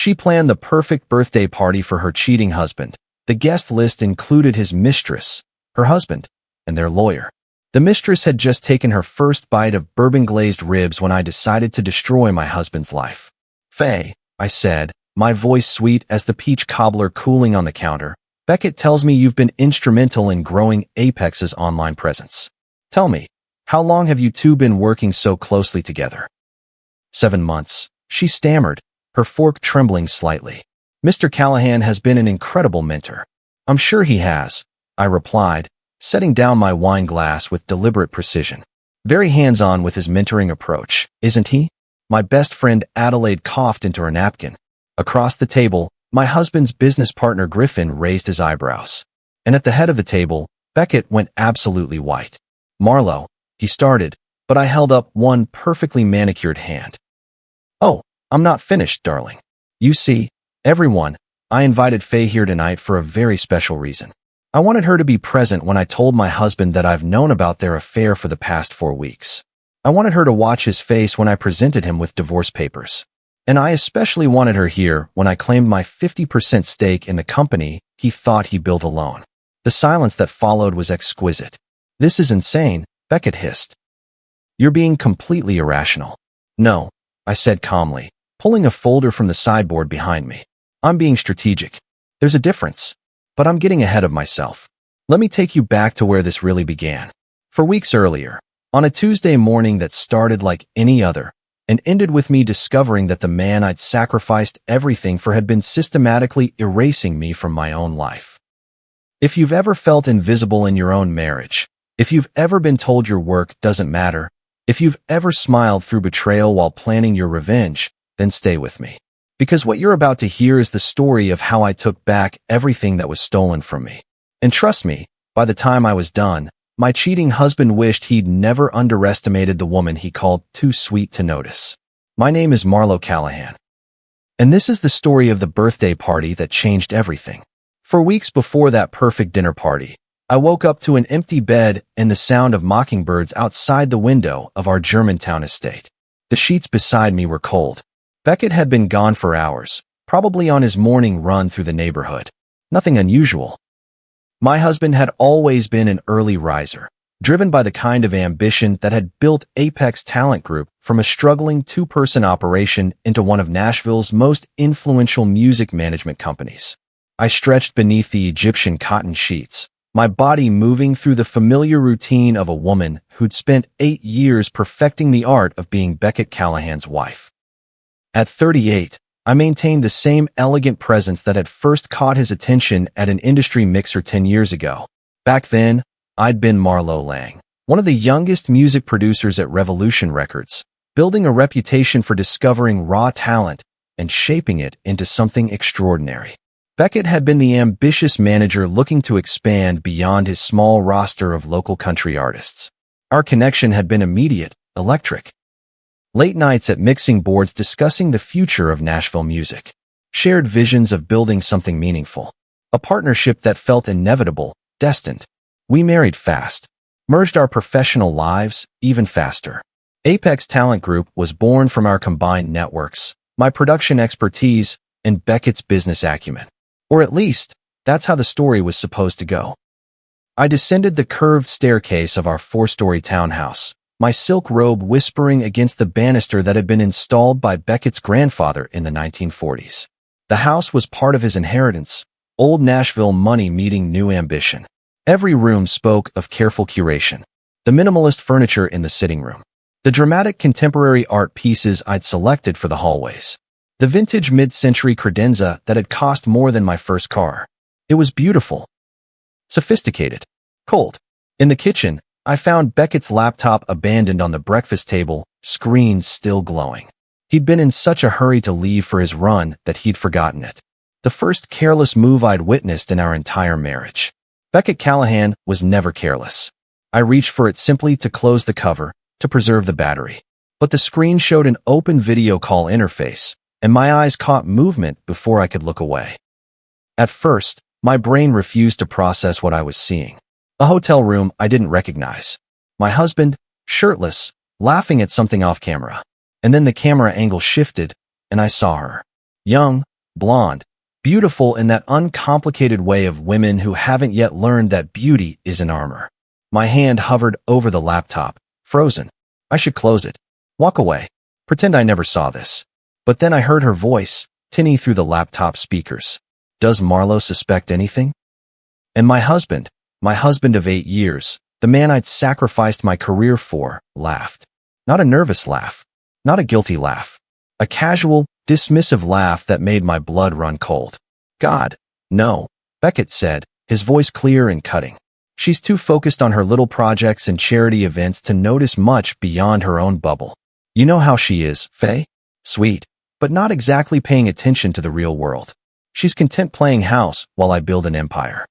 She planned the perfect birthday party for her cheating husband. The guest list included his mistress, her husband, and their lawyer. The mistress had just taken her first bite of bourbon-glazed ribs when I decided to destroy my husband's life. "Faye," I said, my voice sweet as the peach cobbler cooling on the counter, "Beckett tells me you've been instrumental in growing Apex's online presence. Tell me, how long have you two been working so closely together?" 7 months, she stammered, her fork trembling slightly. "Mr. Callahan has been an incredible mentor." "I'm sure he has," I replied, setting down my wine glass with deliberate precision. "Very hands-on with his mentoring approach, isn't he?" My best friend Adelaide coughed into her napkin. Across the table, my husband's business partner Griffin raised his eyebrows. And at the head of the table, Beckett went absolutely white. "Marlo," he started, but I held up one perfectly manicured hand. "Oh, I'm not finished, darling. You see, everyone, I invited Faye here tonight for a very special reason. I wanted her to be present when I told my husband that I've known about their affair for the past 4 weeks. I wanted her to watch his face when I presented him with divorce papers. And I especially wanted her here when I claimed my 50% stake in the company he thought he built alone." The silence that followed was exquisite. "This is insane," Beckett hissed. "You're being completely irrational." "No," I said calmly, pulling a folder from the sideboard behind me. "I'm being strategic. There's a difference. But I'm getting ahead of myself. Let me take you back to where this really began. For weeks earlier, on a Tuesday morning that started like any other, and ended with me discovering that the man I'd sacrificed everything for had been systematically erasing me from my own life. If you've ever felt invisible in your own marriage, if you've ever been told your work doesn't matter, if you've ever smiled through betrayal while planning your revenge, then stay with me. Because what you're about to hear is the story of how I took back everything that was stolen from me. And trust me, by the time I was done, my cheating husband wished he'd never underestimated the woman he called too sweet to notice. My name is Marlo Callahan. And this is the story of the birthday party that changed everything. For weeks before that perfect dinner party, I woke up to an empty bed and the sound of mockingbirds outside the window of our Germantown estate. The sheets beside me were cold. Beckett had been gone for hours, probably on his morning run through the neighborhood. Nothing unusual. My husband had always been an early riser, driven by the kind of ambition that had built Apex Talent Group from a struggling 2-person operation into one of Nashville's most influential music management companies. I stretched beneath the Egyptian cotton sheets, my body moving through the familiar routine of a woman who'd spent 8 years perfecting the art of being Beckett Callahan's wife. At 38, I maintained the same elegant presence that had first caught his attention at an industry mixer 10 years ago. Back then, I'd been Marlo Lang, one of the youngest music producers at Revolution Records, building a reputation for discovering raw talent and shaping it into something extraordinary. Beckett had been the ambitious manager looking to expand beyond his small roster of local country artists. Our connection had been immediate, electric. Late nights at mixing boards discussing the future of Nashville music. Shared visions of building something meaningful. A partnership that felt inevitable, destined. We married fast. Merged our professional lives even faster. Apex Talent Group was born from our combined networks, my production expertise, and Beckett's business acumen. Or at least, that's how the story was supposed to go. I descended the curved staircase of our 4-story townhouse, my silk robe whispering against the banister that had been installed by Beckett's grandfather in the 1940s. The house was part of his inheritance, old Nashville money meeting new ambition. Every room spoke of careful curation. The minimalist furniture in the sitting room. The dramatic contemporary art pieces I'd selected for the hallways. The vintage mid-century credenza that had cost more than my first car. It was beautiful. Sophisticated. Cold. In the kitchen, I found Beckett's laptop abandoned on the breakfast table, screen still glowing. He'd been in such a hurry to leave for his run that he'd forgotten it. The first careless move I'd witnessed in our entire marriage. Beckett Callahan was never careless. I reached for it simply to close the cover, to preserve the battery. But the screen showed an open video call interface, and my eyes caught movement before I could look away. At first, my brain refused to process what I was seeing. A hotel room I didn't recognize. My husband, shirtless, laughing at something off camera. And then the camera angle shifted, and I saw her. Young, blonde, beautiful in that uncomplicated way of women who haven't yet learned that beauty is an armor. My hand hovered over the laptop, frozen. I should close it, walk away, pretend I never saw this. But then I heard her voice, tinny through the laptop speakers. Does Marlowe suspect anything? And my husband of 8 years, the man I'd sacrificed my career for, laughed. Not a nervous laugh, not a guilty laugh. A casual, dismissive laugh that made my blood run cold. God, no, Beckett said, his voice clear and cutting. She's too focused on her little projects and charity events to notice much beyond her own bubble. You know how she is, Faye? Sweet, but not exactly paying attention to the real world. She's content playing house while I build an empire.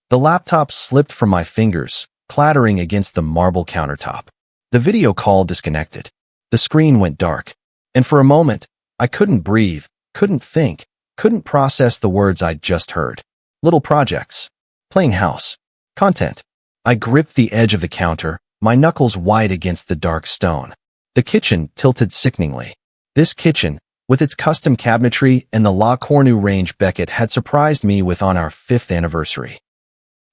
The laptop slipped from my fingers, clattering against the marble countertop. The video call disconnected. The screen went dark. And for a moment, I couldn't breathe, couldn't think, couldn't process the words I'd just heard. Little projects. Playing house. Content. I gripped the edge of the counter, my knuckles white against the dark stone. The kitchen tilted sickeningly. This kitchen, with its custom cabinetry and the La Cornue range Beckett had surprised me with on our 5th anniversary.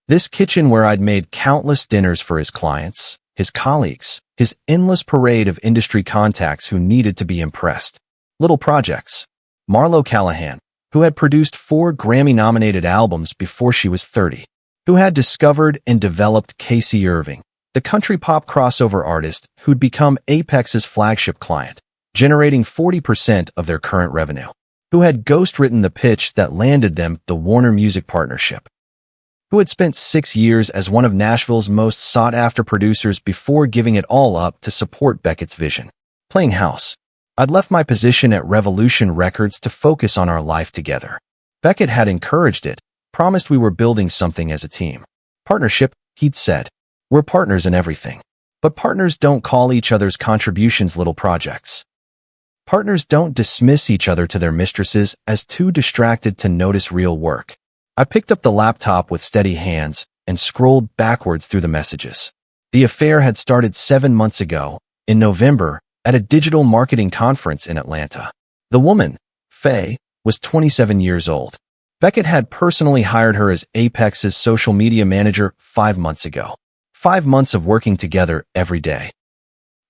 This kitchen where I'd made countless dinners for his clients, his colleagues, his endless parade of industry contacts who needed to be impressed. Little projects. Marlowe Callahan, who had produced 4 Grammy-nominated albums before she was 30, who had discovered and developed Casey Irving, the country pop crossover artist who'd become Apex's flagship client, generating 40% of their current revenue, who had ghostwritten the pitch that landed them the Warner Music partnership, who had spent 6 years as one of Nashville's most sought-after producers before giving it all up to support Beckett's vision. Playing house. I'd left my position at Revolution Records to focus on our life together. Beckett had encouraged it, promised we were building something as a team. Partnership, he'd said. We're partners in everything. But partners don't call each other's contributions little projects. Partners don't dismiss each other to their mistresses as too distracted to notice real work. I picked up the laptop with steady hands and scrolled backwards through the messages. The affair had started 7 months ago, in November, at a digital marketing conference in Atlanta. The woman, Faye, was 27 years old. Beckett had personally hired her as Apex's social media manager 5 months ago. 5 months of working together every day.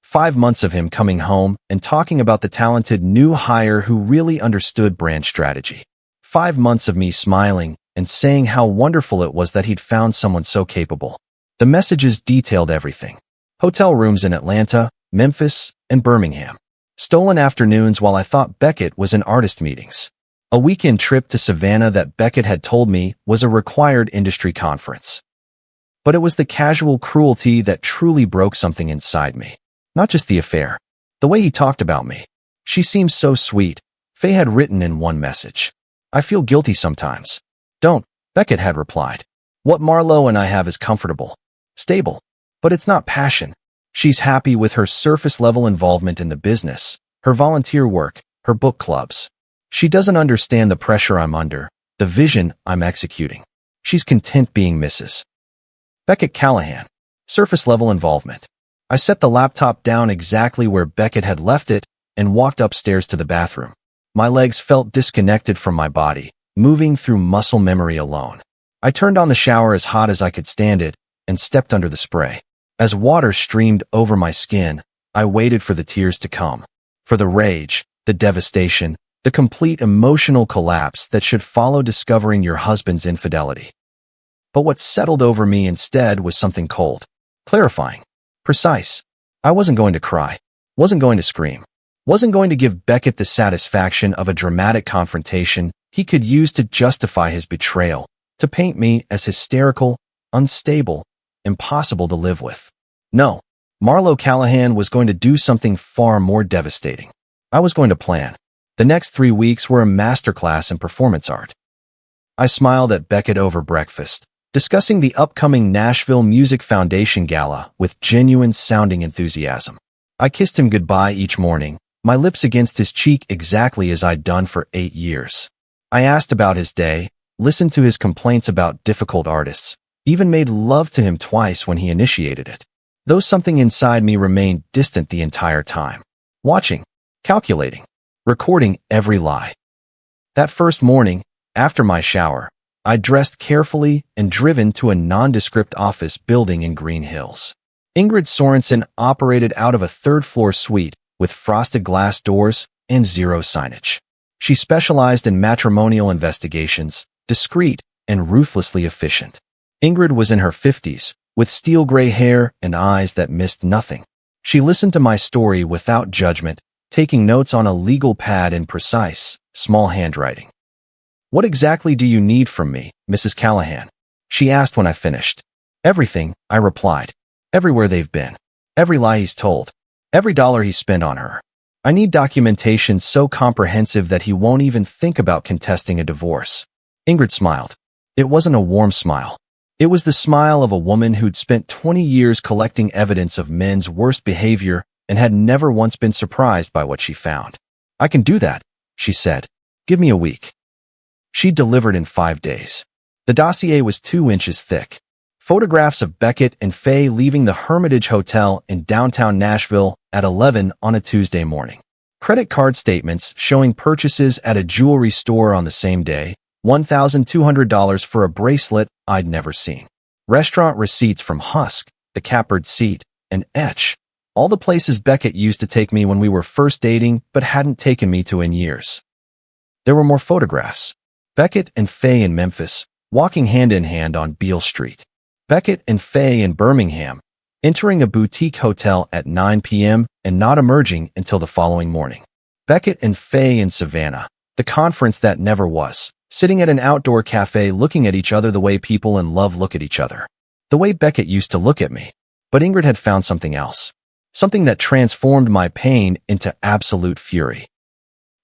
5 months of him coming home and talking about the talented new hire who really understood brand strategy. 5 months of me smiling and saying how wonderful it was that he'd found someone so capable. The messages detailed everything. Hotel rooms in Atlanta, Memphis, and Birmingham. Stolen afternoons while I thought Beckett was in artist meetings. A weekend trip to Savannah that Beckett had told me was a required industry conference. But it was the casual cruelty that truly broke something inside me. Not just the affair. The way he talked about me. She seems so sweet, Faye had written in one message. I feel guilty sometimes. Don't, Beckett had replied. What Marlowe and I have is comfortable, stable, but it's not passion. She's happy with her surface-level involvement in the business, her volunteer work, her book clubs. She doesn't understand the pressure I'm under, the vision I'm executing. She's content being Mrs. Beckett Callahan. Surface-level involvement. I set the laptop down exactly where Beckett had left it and walked upstairs to the bathroom. My legs felt disconnected from my body, moving through muscle memory alone. I turned on the shower as hot as I could stand it and stepped under the spray. As water streamed over my skin, I waited for the tears to come. For the rage, the devastation, the complete emotional collapse that should follow discovering your husband's infidelity. But what settled over me instead was something cold, clarifying, precise. I wasn't going to cry, wasn't going to scream, wasn't going to give Beckett the satisfaction of a dramatic confrontation he could use to justify his betrayal, to paint me as hysterical, unstable, impossible to live with. No, Marlowe Callahan was going to do something far more devastating. I was going to plan. The next 3 weeks were a masterclass in performance art. I smiled at Beckett over breakfast, discussing the upcoming Nashville Music Foundation Gala with genuine-sounding enthusiasm. I kissed him goodbye each morning, my lips against his cheek exactly as I'd done for 8 years. I asked about his day, listened to his complaints about difficult artists, even made love to him twice when he initiated it. Though something inside me remained distant the entire time. Watching, calculating, recording every lie. That first morning, after my shower, I dressed carefully and driven to a nondescript office building in Green Hills. Ingrid Sorensen operated out of a third-floor suite with frosted glass doors and zero signage. She specialized in matrimonial investigations, discreet and ruthlessly efficient. Ingrid was in her 50s, with steel gray hair and eyes that missed nothing. She listened to my story without judgment, taking notes on a legal pad in precise, small handwriting. "What exactly do you need from me, Mrs. Callahan?" she asked when I finished. "Everything," I replied. "Everywhere they've been. Every lie he's told. Every dollar he spent on her. I need documentation so comprehensive that he won't even think about contesting a divorce." Ingrid smiled. It wasn't a warm smile. It was the smile of a woman who'd spent 20 years collecting evidence of men's worst behavior and had never once been surprised by what she found. "I can do that," she said. "Give me a week." She delivered in 5 days. The dossier was 2 inches thick. Photographs of Beckett and Faye leaving the Hermitage Hotel in downtown Nashville at 11 on a Tuesday morning. Credit card statements showing purchases at a jewelry store on the same day, $1,200 for a bracelet I'd never seen. Restaurant receipts from Husk, the Catbird Seat, and Etch, all the places Beckett used to take me when we were first dating but hadn't taken me to in years. There were more photographs. Beckett and Faye in Memphis, walking hand in hand on Beale Street. Beckett and Faye in Birmingham, entering a boutique hotel at 9 p.m. and not emerging until the following morning. Beckett and Faye in Savannah, the conference that never was, sitting at an outdoor cafe looking at each other the way people in love look at each other. The way Beckett used to look at me. But Ingrid had found something else. Something that transformed my pain into absolute fury.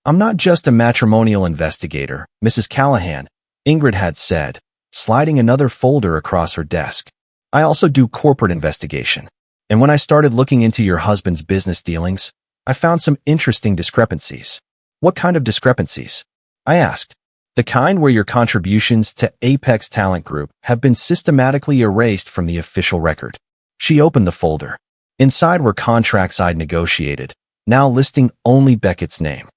"I'm not just a matrimonial investigator, Mrs. Callahan," Ingrid had said, sliding another folder across her desk. "I also do corporate investigation. And when I started looking into your husband's business dealings, I found some interesting discrepancies." "What kind of discrepancies?" I asked. "The kind where your contributions to Apex Talent Group have been systematically erased from the official record." She opened the folder. Inside were contracts I'd negotiated, now listing only Beckett's name.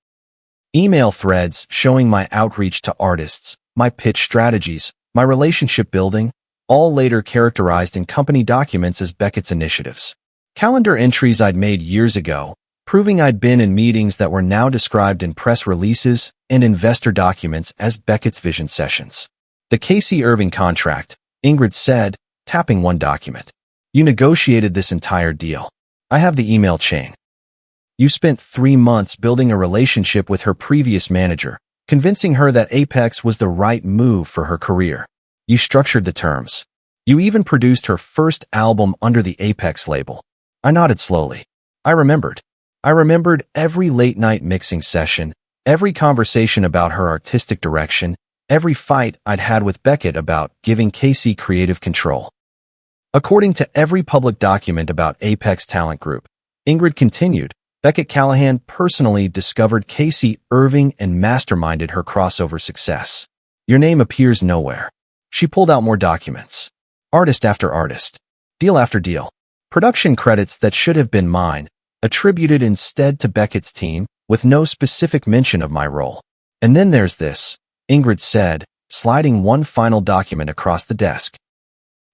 Email threads showing my outreach to artists, my pitch strategies, my relationship building, all later characterized in company documents as Beckett's initiatives. Calendar entries I'd made years ago, proving I'd been in meetings that were now described in press releases and investor documents as Beckett's vision sessions. "The Casey Irving contract," Ingrid said, tapping one document. "You negotiated this entire deal. I have the email chain. You spent 3 months building a relationship with her previous manager, convincing her that Apex was the right move for her career. You structured the terms. You even produced her first album under the Apex label." I nodded slowly. I remembered every late-night mixing session, every conversation about her artistic direction, every fight I'd had with Beckett about giving Casey creative control. According to every public document about Apex Talent Group, Ingrid continued, Beckett Callahan personally discovered Casey Irving and masterminded her crossover success. Your name appears nowhere. She pulled out more documents. Artist after artist. Deal after deal. Production credits that should have been mine, attributed instead to Beckett's team, with no specific mention of my role. "And then there's this," Ingrid said, sliding one final document across the desk.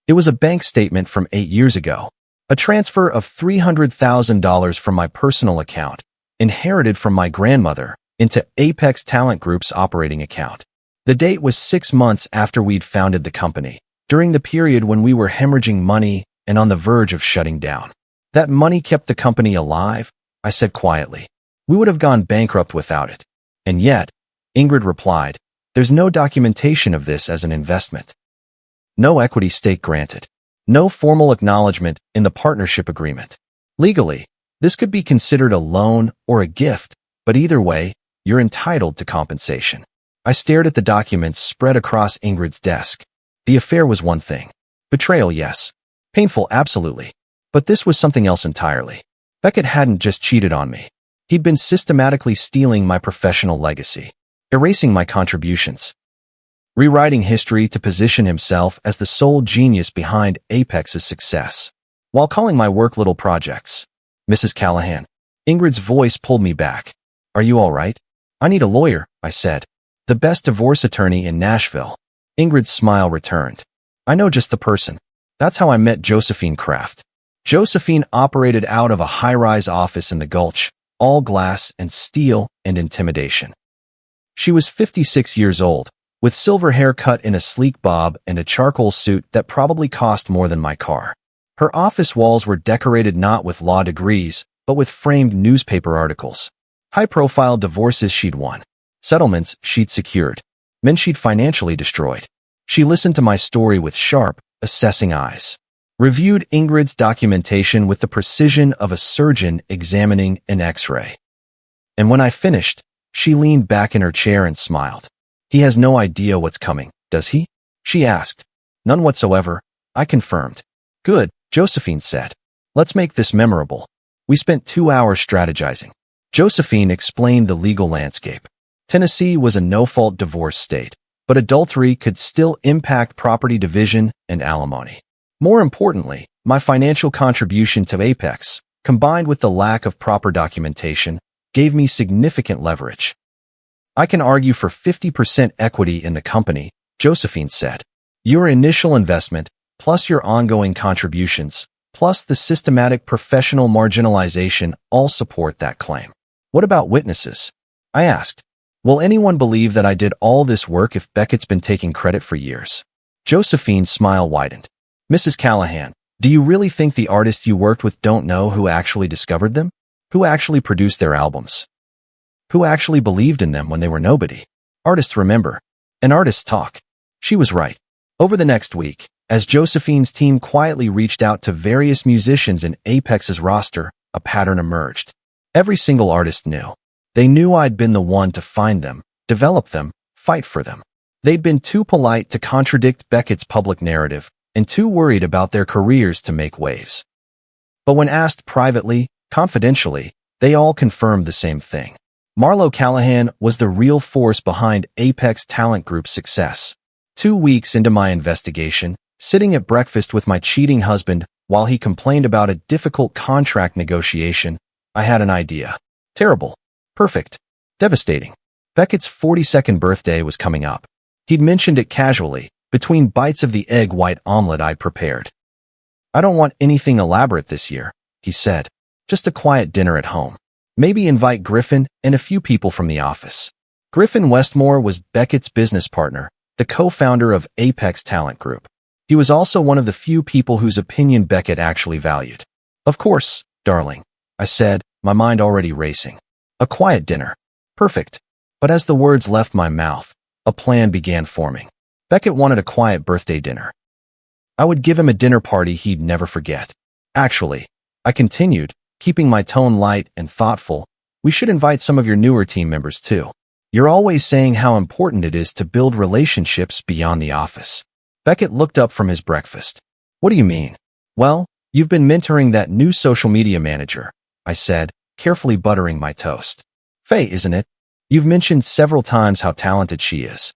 It was a bank statement from 8 years ago. A transfer of $300,000 from my personal account, inherited from my grandmother, into Apex Talent Group's operating account. The date was 6 months after we'd founded the company, during the period when we were hemorrhaging money and on the verge of shutting down. "That money kept the company alive," I said quietly. "We would have gone bankrupt without it." "And yet," Ingrid replied, "there's no documentation of this as an investment. No equity stake granted. No formal acknowledgement in the partnership agreement. Legally, this could be considered a loan or a gift, but either way, you're entitled to compensation." I stared at the documents spread across Ingrid's desk. The affair was one thing. Betrayal, yes. Painful, absolutely. But this was something else entirely. Beckett hadn't just cheated on me. He'd been systematically stealing my professional legacy, erasing my contributions, rewriting history to position himself as the sole genius behind Apex's success, while calling my work little projects. "Mrs. Callahan." Ingrid's voice pulled me back. "Are you all right?" "I need a lawyer," I said. The best divorce attorney in Nashville. Ingrid's smile returned. I know just the person. That's how I met Josephine Kraft. Josephine operated out of a high-rise office in the Gulch, all glass and steel and intimidation. She was 56 years old, with silver hair cut in a sleek bob and a charcoal suit that probably cost more than my car. Her office walls were decorated not with law degrees, but with framed newspaper articles. High-profile divorces she'd won. Settlements she'd secured. Men she'd financially destroyed. She listened to my story with sharp, assessing eyes. Reviewed Ingrid's documentation with the precision of a surgeon examining an X-ray. And when I finished, she leaned back in her chair and smiled. He has no idea what's coming, does he? She asked. None whatsoever, I confirmed. Good, Josephine said. Let's make this memorable. We spent 2 hours strategizing. Josephine explained the legal landscape. Tennessee was a no-fault divorce state, but adultery could still impact property division and alimony. More importantly, my financial contribution to Apex, combined with the lack of proper documentation, gave me significant leverage. I can argue for 50% equity in the company, Josephine said. Your initial investment, plus your ongoing contributions, plus the systematic professional marginalization all support that claim. What about witnesses? I asked. Will anyone believe that I did all this work if Beckett's been taking credit for years? Josephine's smile widened. Mrs. Callahan, do you really think the artists you worked with don't know who actually discovered them? Who actually produced their albums? Who actually believed in them when they were nobody? Artists remember, and artists talk. She was right. Over the next week, as Josephine's team quietly reached out to various musicians in Apex's roster, a pattern emerged. Every single artist knew. They knew I'd been the one to find them, develop them, fight for them. They'd been too polite to contradict Beckett's public narrative, and too worried about their careers to make waves. But when asked privately, confidentially, they all confirmed the same thing. Marlo Callahan was the real force behind Apex Talent Group's success. 2 weeks into my investigation, sitting at breakfast with my cheating husband while he complained about a difficult contract negotiation, I had an idea. Terrible. Perfect. Devastating. Beckett's 42nd birthday was coming up. He'd mentioned it casually, between bites of the egg white omelet I'd prepared. I don't want anything elaborate this year, he said. Just a quiet dinner at home. Maybe invite Griffin and a few people from the office. Griffin Westmore was Beckett's business partner, the co-founder of Apex Talent Group. He was also one of the few people whose opinion Beckett actually valued. Of course, darling, I said, my mind already racing. A quiet dinner. Perfect. But as the words left my mouth, a plan began forming. Beckett wanted a quiet birthday dinner. I would give him a dinner party he'd never forget. Actually, I continued, keeping my tone light and thoughtful, we should invite some of your newer team members too. You're always saying how important it is to build relationships beyond the office. Beckett looked up from his breakfast. What do you mean? Well, you've been mentoring that new social media manager, I said, carefully buttering my toast. Faye, isn't it? You've mentioned several times how talented she is.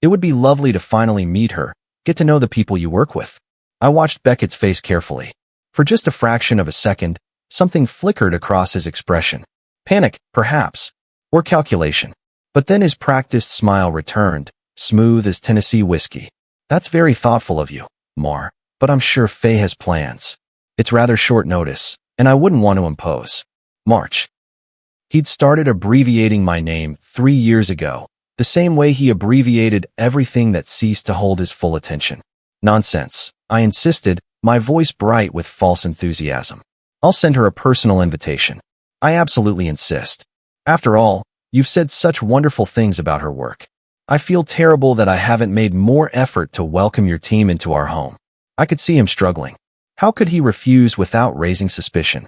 It would be lovely to finally meet her, get to know the people you work with. I watched Beckett's face carefully. For just a fraction of a second, something flickered across his expression. Panic, perhaps, or calculation. But then his practiced smile returned, smooth as Tennessee whiskey. That's very thoughtful of you, Mar, but I'm sure Faye has plans. It's rather short notice, and I wouldn't want to impose. March. He'd started abbreviating my name 3 years ago, the same way he abbreviated everything that ceased to hold his full attention. Nonsense, I insisted, my voice bright with false enthusiasm. I'll send her a personal invitation. I absolutely insist. After all, you've said such wonderful things about her work. I feel terrible that I haven't made more effort to welcome your team into our home. I could see him struggling. How could he refuse without raising suspicion?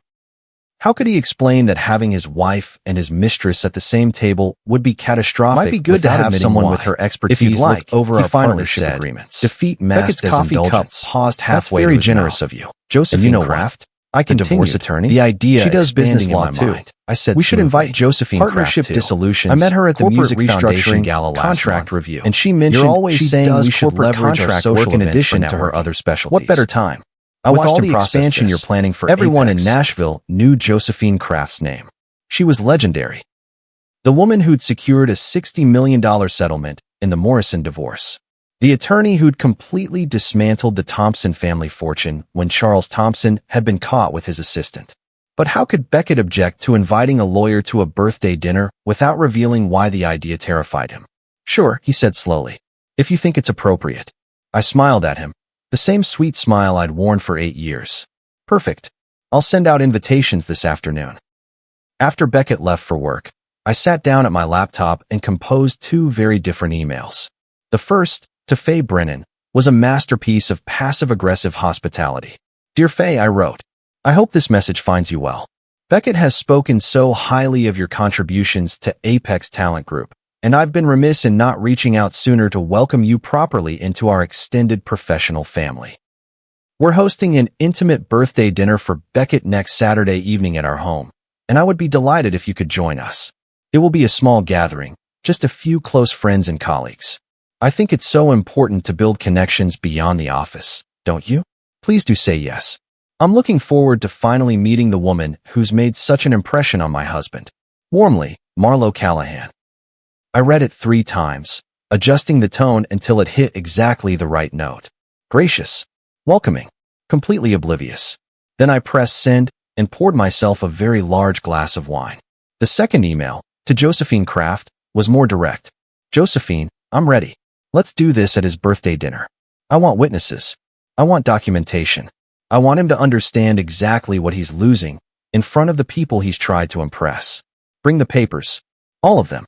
How could he explain that having his wife and his mistress at the same table would be catastrophic? Might be good to have someone with her expertise if you'd like, over our partnership agreements. Defeat masked as indulgence. Paused halfway. That's very generous of you, Josephine Kraft. I continued. Divorce attorney. The idea she does business law too. I said we should invite Josephine partnership Kraft dissolutions. I met her at the Music Foundation Gala last contract review, and she mentioned you're always saying we should leverage our social work in addition to her other specialties. What better time? With all the expansion you're planning for everyone Apex. In Nashville knew Josephine Kraft's name. She was legendary. The woman who'd secured a $60 million settlement in the Morrison divorce. The attorney who'd completely dismantled the Thompson family fortune when Charles Thompson had been caught with his assistant. But how could Beckett object to inviting a lawyer to a birthday dinner without revealing why the idea terrified him? Sure, he said slowly, if you think it's appropriate. I smiled at him, the same sweet smile I'd worn for 8 years. Perfect. I'll send out invitations this afternoon. After Beckett left for work, I sat down at my laptop and composed 2 very different emails. The first, to Faye Brennan, was a masterpiece of passive-aggressive hospitality. Dear Faye, I wrote, I hope this message finds you well. Beckett has spoken so highly of your contributions to Apex Talent Group, and I've been remiss in not reaching out sooner to welcome you properly into our extended professional family. We're hosting an intimate birthday dinner for Beckett next Saturday evening at our home, and I would be delighted if you could join us. It will be a small gathering, just a few close friends and colleagues. I think it's so important to build connections beyond the office, don't you? Please do say yes. I'm looking forward to finally meeting the woman who's made such an impression on my husband. Warmly, Marlo Callahan. I read it 3 times, adjusting the tone until it hit exactly the right note. Gracious, welcoming, completely oblivious. Then I pressed send and poured myself a very large glass of wine. The second email, to Josephine Kraft, was more direct. Josephine, I'm ready. Let's do this at his birthday dinner. I want witnesses. I want documentation. I want him to understand exactly what he's losing in front of the people he's tried to impress. Bring the papers. All of them.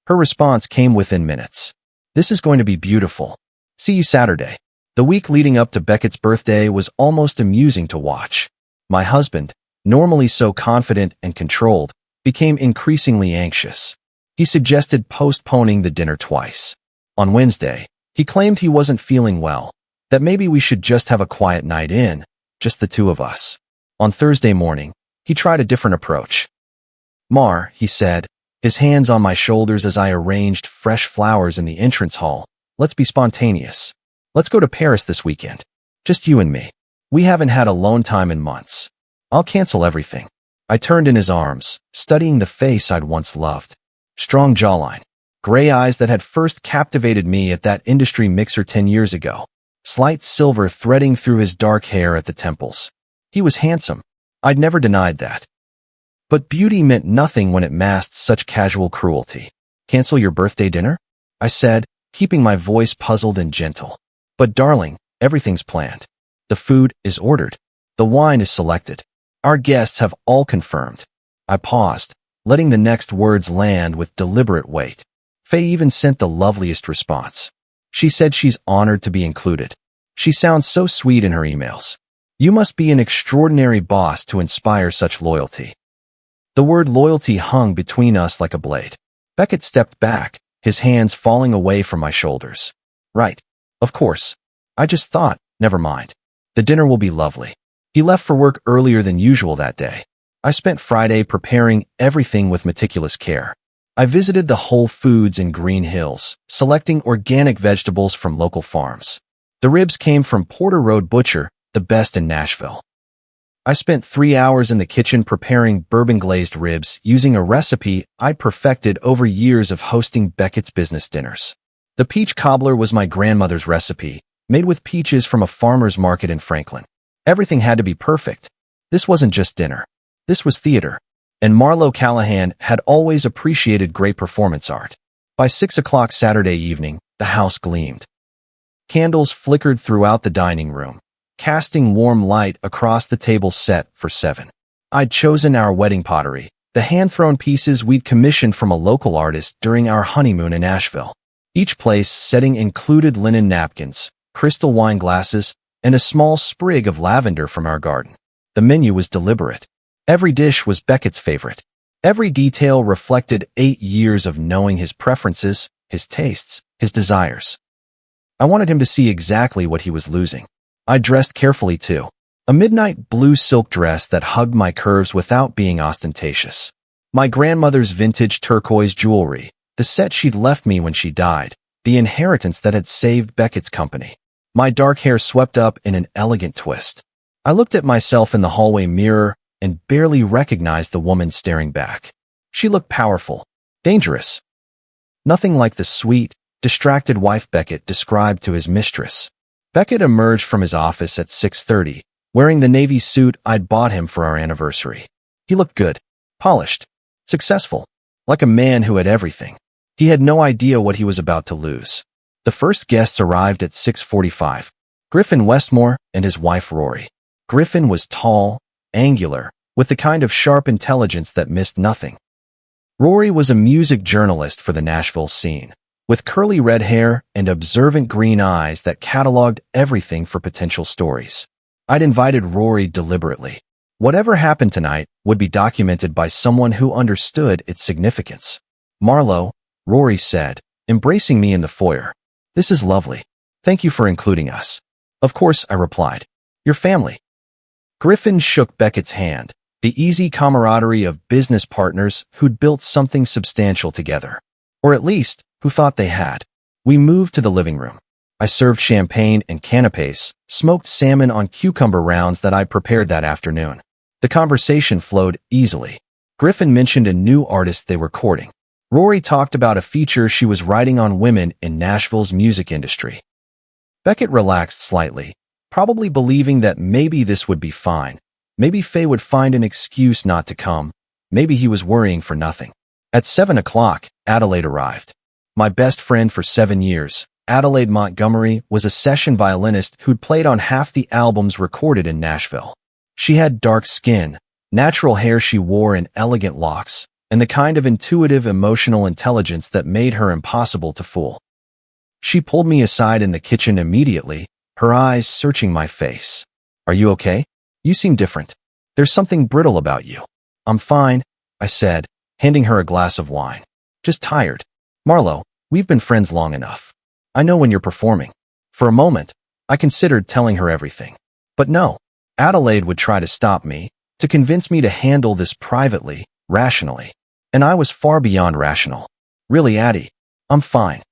Her response came within minutes. This is going to be beautiful. See you Saturday. The week leading up to Beckett's birthday was almost amusing to watch. My husband, normally so confident and controlled, became increasingly anxious. He suggested postponing the dinner twice. On Wednesday, he claimed he wasn't feeling well, that maybe we should just have a quiet night in, just the 2 of us. On Thursday morning, he tried a different approach. Mar, he said, his hands on my shoulders as I arranged fresh flowers in the entrance hall, let's be spontaneous. Let's go to Paris this weekend. Just you and me. We haven't had alone time in months. I'll cancel everything. I turned in his arms, studying the face I'd once loved. Strong jawline. Gray eyes that had first captivated me at that industry mixer 10 years ago. Slight silver threading through his dark hair at the temples. He was handsome. I'd never denied that. But beauty meant nothing when it masked such casual cruelty. Cancel your birthday dinner? I said, keeping my voice puzzled and gentle. But darling, everything's planned. The food is ordered. The wine is selected. Our guests have all confirmed. I paused, letting the next words land with deliberate weight. Faye even sent the loveliest response. She said she's honored to be included. She sounds so sweet in her emails. You must be an extraordinary boss to inspire such loyalty. The word loyalty hung between us like a blade. Beckett stepped back, his hands falling away from my shoulders. Right. Of course. I just thought, never mind. The dinner will be lovely. He left for work earlier than usual that day. I spent Friday preparing everything with meticulous care. I visited the Whole Foods in Green Hills, selecting organic vegetables from local farms. The ribs came from Porter Road Butcher, the best in Nashville. I spent 3 hours in the kitchen preparing bourbon-glazed ribs using a recipe I'd perfected over years of hosting Beckett's business dinners. The peach cobbler was my grandmother's recipe, made with peaches from a farmer's market in Franklin. Everything had to be perfect. This wasn't just dinner. This was theater. And Marlo Callahan had always appreciated great performance art. By 6 o'clock Saturday evening, the house gleamed. Candles flickered throughout the dining room, casting warm light across the table set for 7. I'd chosen our wedding pottery, the hand-thrown pieces we'd commissioned from a local artist during our honeymoon in Asheville. Each place setting included linen napkins, crystal wine glasses, and a small sprig of lavender from our garden. The menu was deliberate. Every dish was Beckett's favorite. Every detail reflected 8 years of knowing his preferences, his tastes, his desires. I wanted him to see exactly what he was losing. I dressed carefully too. A midnight blue silk dress that hugged my curves without being ostentatious. My grandmother's vintage turquoise jewelry, the set she'd left me when she died, the inheritance that had saved Beckett's company. My dark hair swept up in an elegant twist. I looked at myself in the hallway mirror and barely recognized the woman staring back. She looked powerful, Dangerous. Nothing like the sweet, distracted wife Beckett described to his mistress. Beckett emerged from his office at 6:30, wearing the navy suit I'd bought him for our anniversary. He looked good, polished, successful, like a man who had everything. He had no idea what he was about to lose. The first guests arrived at 6:45. Griffin Westmore and his wife Rory. Griffin was tall, angular, with the kind of sharp intelligence that missed nothing. Rory was a music journalist for the Nashville scene, with curly red hair and observant green eyes that cataloged everything for potential stories. I'd invited Rory deliberately. Whatever happened tonight would be documented by someone who understood its significance. "Marlo," Rory said, embracing me in the foyer. "This is lovely. Thank you for including us." "Of course," I replied. "Your family." Griffin shook Beckett's hand, the easy camaraderie of business partners who'd built something substantial together. Or at least, who thought they had. We moved to the living room. I served champagne and canapes, smoked salmon on cucumber rounds that I prepared that afternoon. The conversation flowed easily. Griffin mentioned a new artist they were courting. Rory talked about a feature she was writing on women in Nashville's music industry. Beckett relaxed slightly, probably believing that maybe this would be fine. Maybe Faye would find an excuse not to come. Maybe he was worrying for nothing. At 7 o'clock, Adelaide arrived. My best friend for 7 years, Adelaide Montgomery, was a session violinist who'd played on half the albums recorded in Nashville. She had dark skin, natural hair she wore in elegant locks, and the kind of intuitive emotional intelligence that made her impossible to fool. She pulled me aside in the kitchen immediately, her eyes searching my face. "Are you okay? You seem different. There's something brittle about you." "I'm fine," I said, handing her a glass of wine. "Just tired. Marlo, we've been friends long enough. I know when you're performing." For a moment, I considered telling her everything. But no, Adelaide would try to stop me, to convince me to handle this privately, rationally. And I was far beyond rational. "Really, Addie, I'm fine.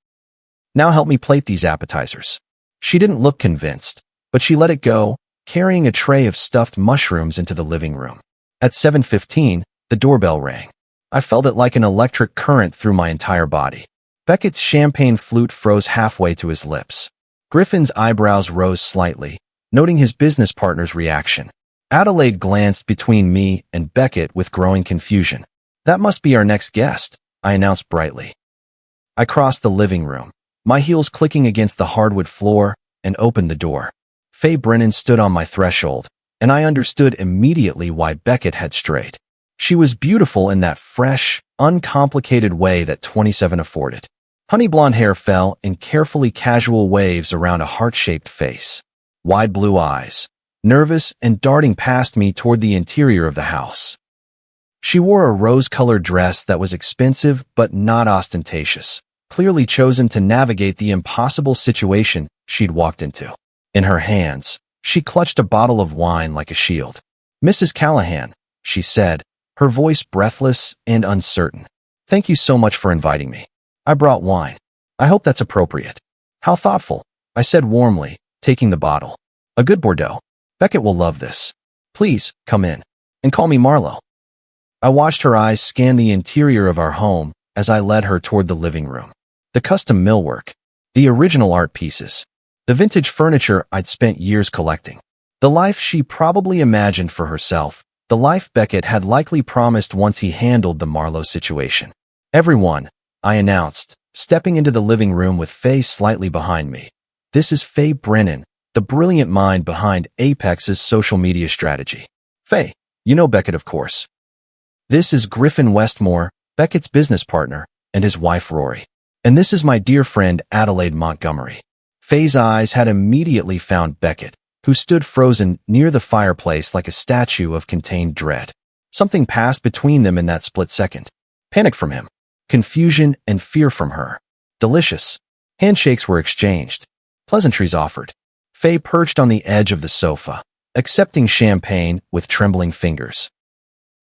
Now help me plate these appetizers." She didn't look convinced, but she let it go, carrying a tray of stuffed mushrooms into the living room. At 7:15, the doorbell rang. I felt it like an electric current through my entire body. Beckett's champagne flute froze halfway to his lips. Griffin's eyebrows rose slightly, noting his business partner's reaction. Adelaide glanced between me and Beckett with growing confusion. "That must be our next guest," I announced brightly. I crossed the living room, my heels clicking against the hardwood floor, and opened the door. Faye Brennan stood on my threshold, and I understood immediately why Beckett had strayed. She was beautiful in that fresh, uncomplicated way that 27 afforded. Honey blonde hair fell in carefully casual waves around a heart-shaped face. Wide blue eyes, nervous and darting past me toward the interior of the house. She wore a rose-colored dress that was expensive but not ostentatious, clearly chosen to navigate the impossible situation she'd walked into. In her hands, she clutched a bottle of wine like a shield. "Mrs. Callahan," she said, her voice breathless and uncertain. "Thank you so much for inviting me. I brought wine. I hope that's appropriate." "How thoughtful," I said warmly, taking the bottle. "A good Bordeaux. Beckett will love this. Please, come in. And call me Marlo." I watched her eyes scan the interior of our home as I led her toward the living room. The custom millwork, the original art pieces, the vintage furniture I'd spent years collecting. The life she probably imagined for herself, the life Beckett had likely promised once he handled the Marlo situation. "Everyone," I announced, stepping into the living room with Faye slightly behind me. "This is Faye Brennan, the brilliant mind behind Apex's social media strategy." "Faye, you know Beckett, of course." "This is Griffin Westmore, Beckett's business partner, and his wife Rory. And this is my dear friend Adelaide Montgomery." Faye's eyes had immediately found Beckett, who stood frozen near the fireplace like a statue of contained dread. Something passed between them in that split second. Panic from him, confusion and fear from her. Delicious. Handshakes were exchanged. Pleasantries offered. Faye perched on the edge of the sofa, accepting champagne with trembling fingers.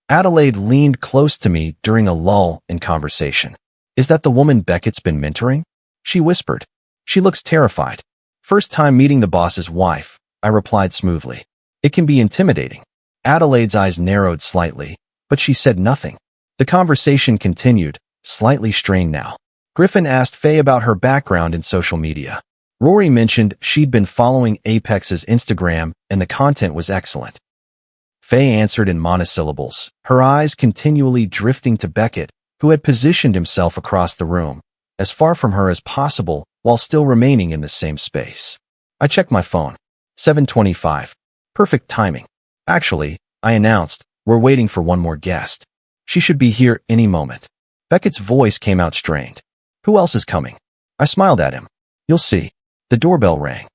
Adelaide leaned close to me during a lull in conversation. "Is that the woman Beckett's been mentoring?" she whispered. "She looks terrified." "First time meeting the boss's wife," I replied smoothly. "It can be intimidating." Adelaide's eyes narrowed slightly, but she said nothing. The conversation continued, slightly strained now. Griffin asked Faye about her background in social media. Rory mentioned she'd been following Apex's Instagram and the content was excellent. Faye answered in monosyllables, her eyes continually drifting to Beckett, who had positioned himself across the room, as far from her as possible while still remaining in the same space. I checked my phone. 7:25. Perfect timing. Actually, I announced, we're waiting for one more guest. She should be here any moment. Beckett's voice came out strained. Who else is coming? I smiled at him. You'll see. The doorbell rang.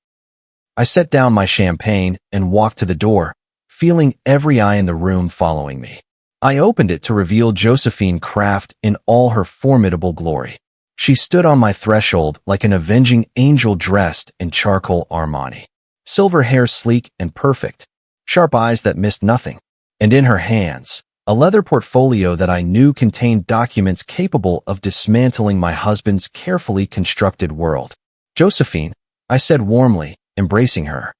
I set down my champagne and walked to the door, feeling every eye in the room following me. I opened it to reveal Josephine Kraft in all her formidable glory. She stood on my threshold like an avenging angel dressed in charcoal Armani. Silver hair sleek and perfect, sharp eyes that missed nothing, and in her hands, a leather portfolio that I knew contained documents capable of dismantling my husband's carefully constructed world. Josephine, I said warmly, embracing her.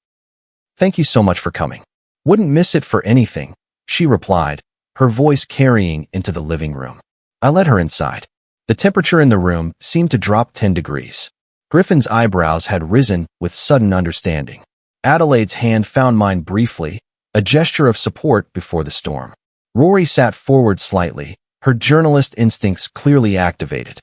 Thank you so much for coming. Wouldn't miss it for anything, she replied, her voice carrying into the living room. I led her inside. The temperature in the room seemed to drop 10 degrees. Griffin's eyebrows had risen with sudden understanding. Adelaide's hand found mine briefly, a gesture of support before the storm. Rory sat forward slightly, her journalist instincts clearly activated.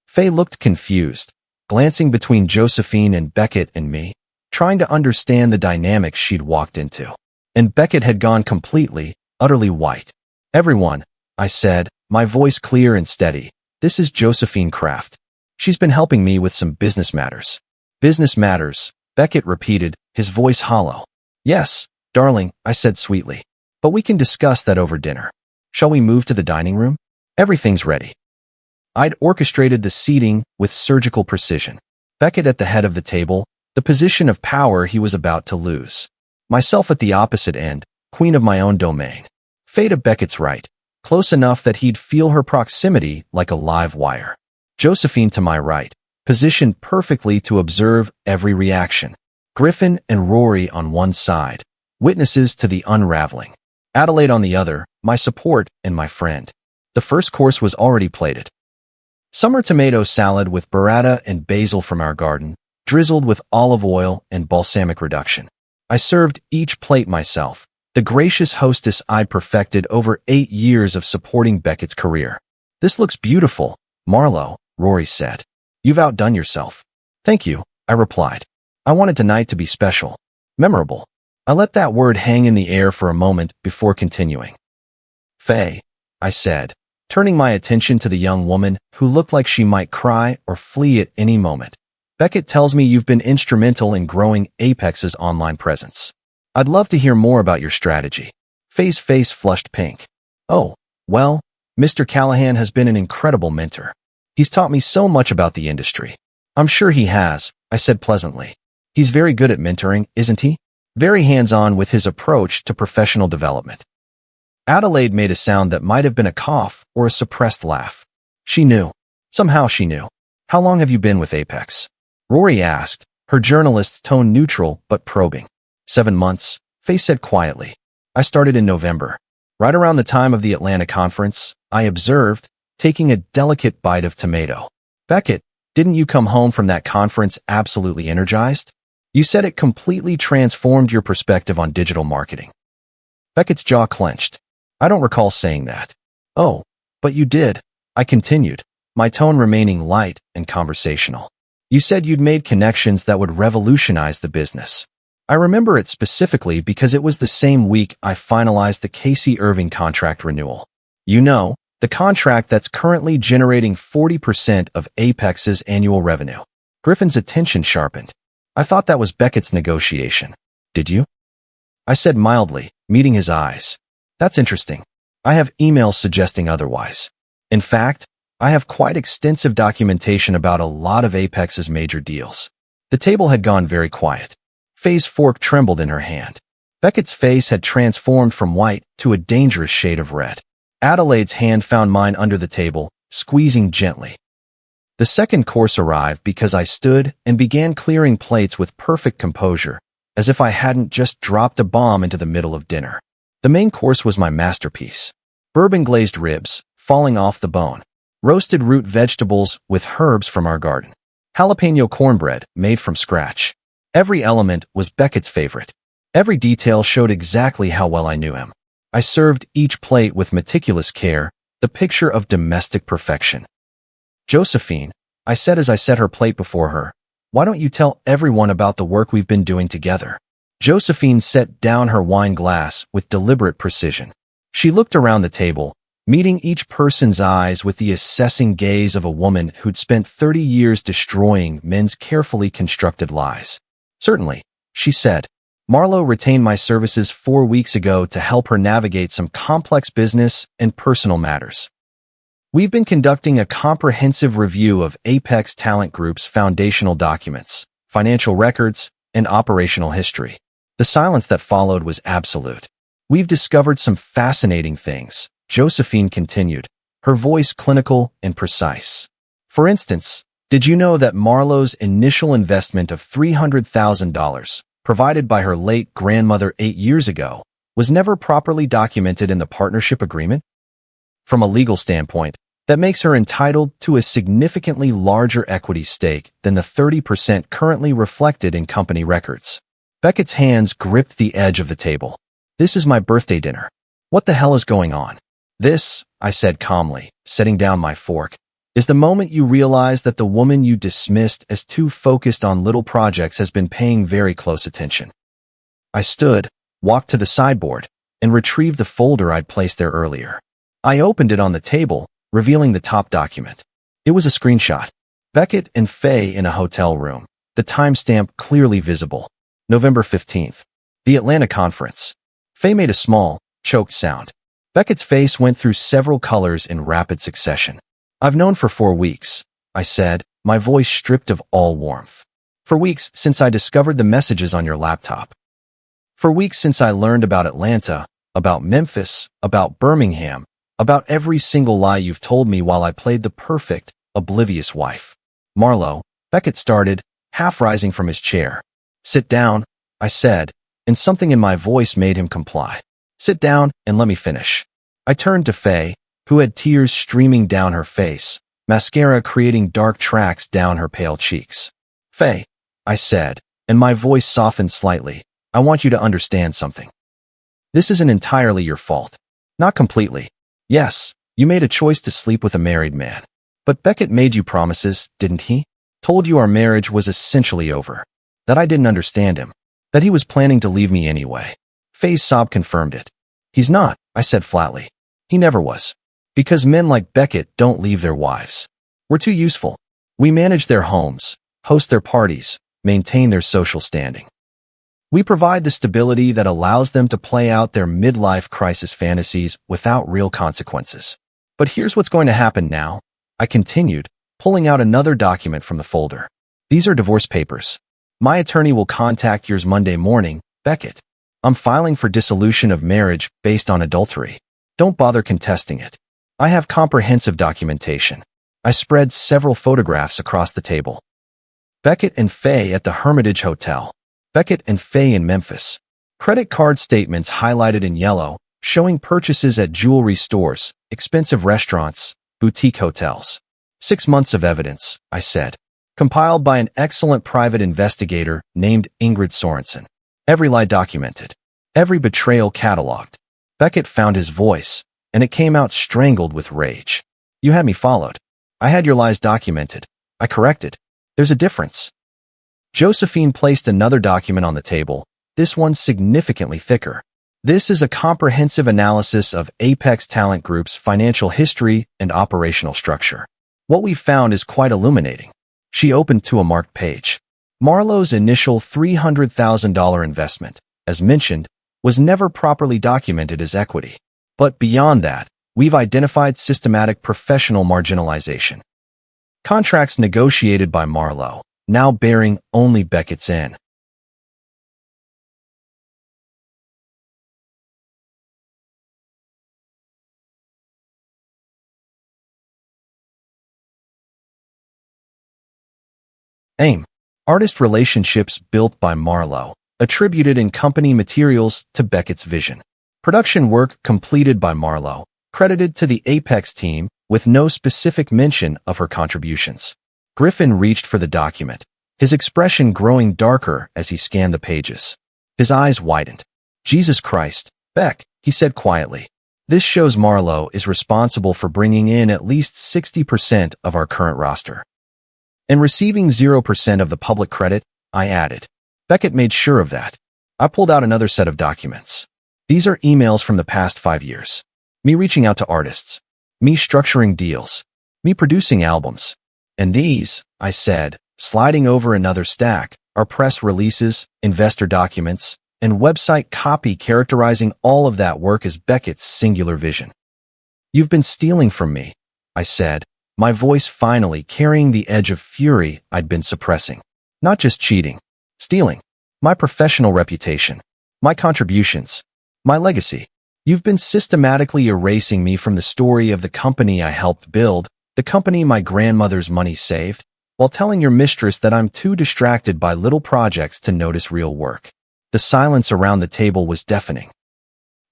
Faye looked confused, glancing between Josephine and Beckett and me, trying to understand the dynamics she'd walked into. And Beckett had gone completely, utterly white. Everyone, I said, my voice clear and steady, this is Josephine Kraft. She's been helping me with some business matters. Business matters, Beckett repeated, his voice hollow. Yes, darling, I said sweetly. But we can discuss that over dinner. Shall we move to the dining room? Everything's ready. I'd orchestrated the seating with surgical precision. Beckett at the head of the table, the position of power he was about to lose. Myself at the opposite end, queen of my own domain. Faye to Beckett's right, close enough that he'd feel her proximity like a live wire. Josephine to my right, positioned perfectly to observe every reaction. Griffin and Rory on one side, witnesses to the unraveling. Adelaide on the other, my support and my friend. The first course was already plated. Summer tomato salad with burrata and basil from our garden, drizzled with olive oil and balsamic reduction. I served each plate myself, the gracious hostess I'd perfected over 8 years of supporting Beckett's career. This looks beautiful, Marlowe, Rory said. You've outdone yourself. Thank you, I replied. I wanted tonight to be special, memorable. I let that word hang in the air for a moment before continuing. Faye, I said, turning my attention to the young woman who looked like she might cry or flee at any moment. Beckett tells me you've been instrumental in growing Apex's online presence. I'd love to hear more about your strategy. Faye's face flushed pink. Oh, well, Mr. Callahan has been an incredible mentor. He's taught me so much about the industry. I'm sure he has, I said pleasantly. He's very good at mentoring, isn't he? Very hands-on with his approach to professional development. Adelaide made a sound that might have been a cough or a suppressed laugh. She knew. Somehow she knew. How long have you been with Apex? Rory asked, her journalist's tone neutral but probing. 7 months, Faye said quietly. I started in November. Right around the time of the Atlanta conference, I observed, taking a delicate bite of tomato. Beckett, didn't you come home from that conference absolutely energized? You said it completely transformed your perspective on digital marketing. Beckett's jaw clenched. I don't recall saying that. Oh, but you did, I continued, my tone remaining light and conversational. You said you'd made connections that would revolutionize the business. I remember it specifically because it was the same week I finalized the Casey Irving contract renewal. You know, the contract that's currently generating 40% of Apex's annual revenue. Griffin's attention sharpened. I thought that was Beckett's negotiation. Did you? I said mildly, meeting his eyes. That's interesting. I have emails suggesting otherwise. In fact, I have quite extensive documentation about a lot of Apex's major deals. The table had gone very quiet. Faye's fork trembled in her hand. Beckett's face had transformed from white to a dangerous shade of red. Adelaide's hand found mine under the table, squeezing gently. The second course arrived because I stood and began clearing plates with perfect composure, as if I hadn't just dropped a bomb into the middle of dinner. The main course was my masterpiece. Bourbon glazed ribs, falling off the bone. roasted root vegetables with herbs from our garden, jalapeno cornbread made from scratch. Every element was Beckett's favorite. Every detail showed exactly how well I knew him. I served each plate with meticulous care, the picture of domestic perfection. "Josephine," I said as I set her plate before her, "why don't you tell everyone about the work we've been doing together?" Josephine set down her wine glass with deliberate precision. She looked around the table, meeting each person's eyes with the assessing gaze of a woman who'd spent 30 years destroying men's carefully constructed lies. "Certainly," she said. "Marlowe retained my services 4 weeks ago to help her navigate some complex business and personal matters. We've been conducting a comprehensive review of Apex Talent Group's foundational documents, financial records, and operational history." The silence that followed was absolute. "We've discovered some fascinating things," Josephine continued, her voice clinical and precise. "For instance, did you know that Marlowe's initial investment of $300,000, provided by her late grandmother 8 years ago, was never properly documented in the partnership agreement? From a legal standpoint, that makes her entitled to a significantly larger equity stake than the 30% currently reflected in company records." Beckett's hands gripped the edge of the table. "This is my birthday dinner. What the hell is going on?" "This," I said calmly, setting down my fork, "is the moment you realize that the woman you dismissed as too focused on little projects has been paying very close attention." I stood, walked to the sideboard, and retrieved the folder I'd placed there earlier. I opened it on the table, revealing the top document. It was a screenshot. Beckett and Faye in a hotel room, the timestamp clearly visible. November 15th. The Atlanta conference. Faye made a small, choked sound. Beckett's face went through several colors in rapid succession. "I've known for 4 weeks, I said, my voice stripped of all warmth. "For weeks since I discovered the messages on your laptop. For weeks since I learned about Atlanta, about Memphis, about Birmingham, about every single lie you've told me while I played the perfect, oblivious wife." "Marlowe," Beckett started, half rising from his chair. "Sit down," I said, and something in my voice made him comply. "Sit down and let me finish." I turned to Faye, who had tears streaming down her face, mascara creating dark tracks down her pale cheeks. "Faye," I said, and my voice softened slightly, "I want you to understand something. This isn't entirely your fault. Not completely. Yes, you made a choice to sleep with a married man. But Beckett made you promises, didn't he? Told you our marriage was essentially over. That I didn't understand him. That he was planning to leave me anyway." Faye's sob confirmed it. "He's not," I said flatly. "He never was. Because men like Beckett don't leave their wives. We're too useful. We manage their homes, host their parties, maintain their social standing. We provide the stability that allows them to play out their midlife crisis fantasies without real consequences. But here's what's going to happen now," I continued, pulling out another document from the folder. "These are divorce papers. My attorney will contact yours Monday morning, Beckett. I'm filing for dissolution of marriage based on adultery. Don't bother contesting it. I have comprehensive documentation." I spread several photographs across the table. Beckett and Faye at the Hermitage Hotel. Beckett and Faye in Memphis. Credit card statements highlighted in yellow, showing purchases at jewelry stores, expensive restaurants, boutique hotels. 6 months of evidence, I said, compiled by an excellent private investigator named Ingrid Sorensen. Every lie documented. Every betrayal cataloged. Beckett found his voice, and it came out strangled with rage. "You had me followed. I had your lies documented. I corrected. There's a difference." Josephine placed another document on the table, this one significantly thicker. "This is a comprehensive analysis of Apex Talent Group's financial history and operational structure. What we've found is quite illuminating." She opened to a marked page. "Marlowe's initial $300,000 investment, as mentioned, was never properly documented as equity. But beyond that, we've identified systematic professional marginalization. Contracts negotiated by Marlowe, now bearing only Beckett's in. Aim. Artist relationships built by Marlowe, attributed in company materials to Beckett's vision. Production work completed by Marlowe, credited to the Apex team, with no specific mention of her contributions. Griffin reached for the document, his expression growing darker as he scanned the pages. His eyes widened. "Jesus Christ, Beck," he said quietly. "This shows Marlowe is responsible for bringing in at least 60% of our current roster. And receiving 0% of the public credit," I added. Beckett made sure of that. I pulled out another set of documents. These are emails from the past 5 years. Me reaching out to artists. Me structuring deals. Me producing albums. And these, I said, sliding over another stack, are press releases, investor documents, and website copy characterizing all of that work as Beckett's singular vision. "You've been stealing from me," I said, my voice finally carrying the edge of fury I'd been suppressing. "Not just cheating. Stealing. My professional reputation. My contributions. My legacy. You've been systematically erasing me from the story of the company I helped build, the company my grandmother's money saved, while telling your mistress that I'm too distracted by little projects to notice real work." The silence around the table was deafening.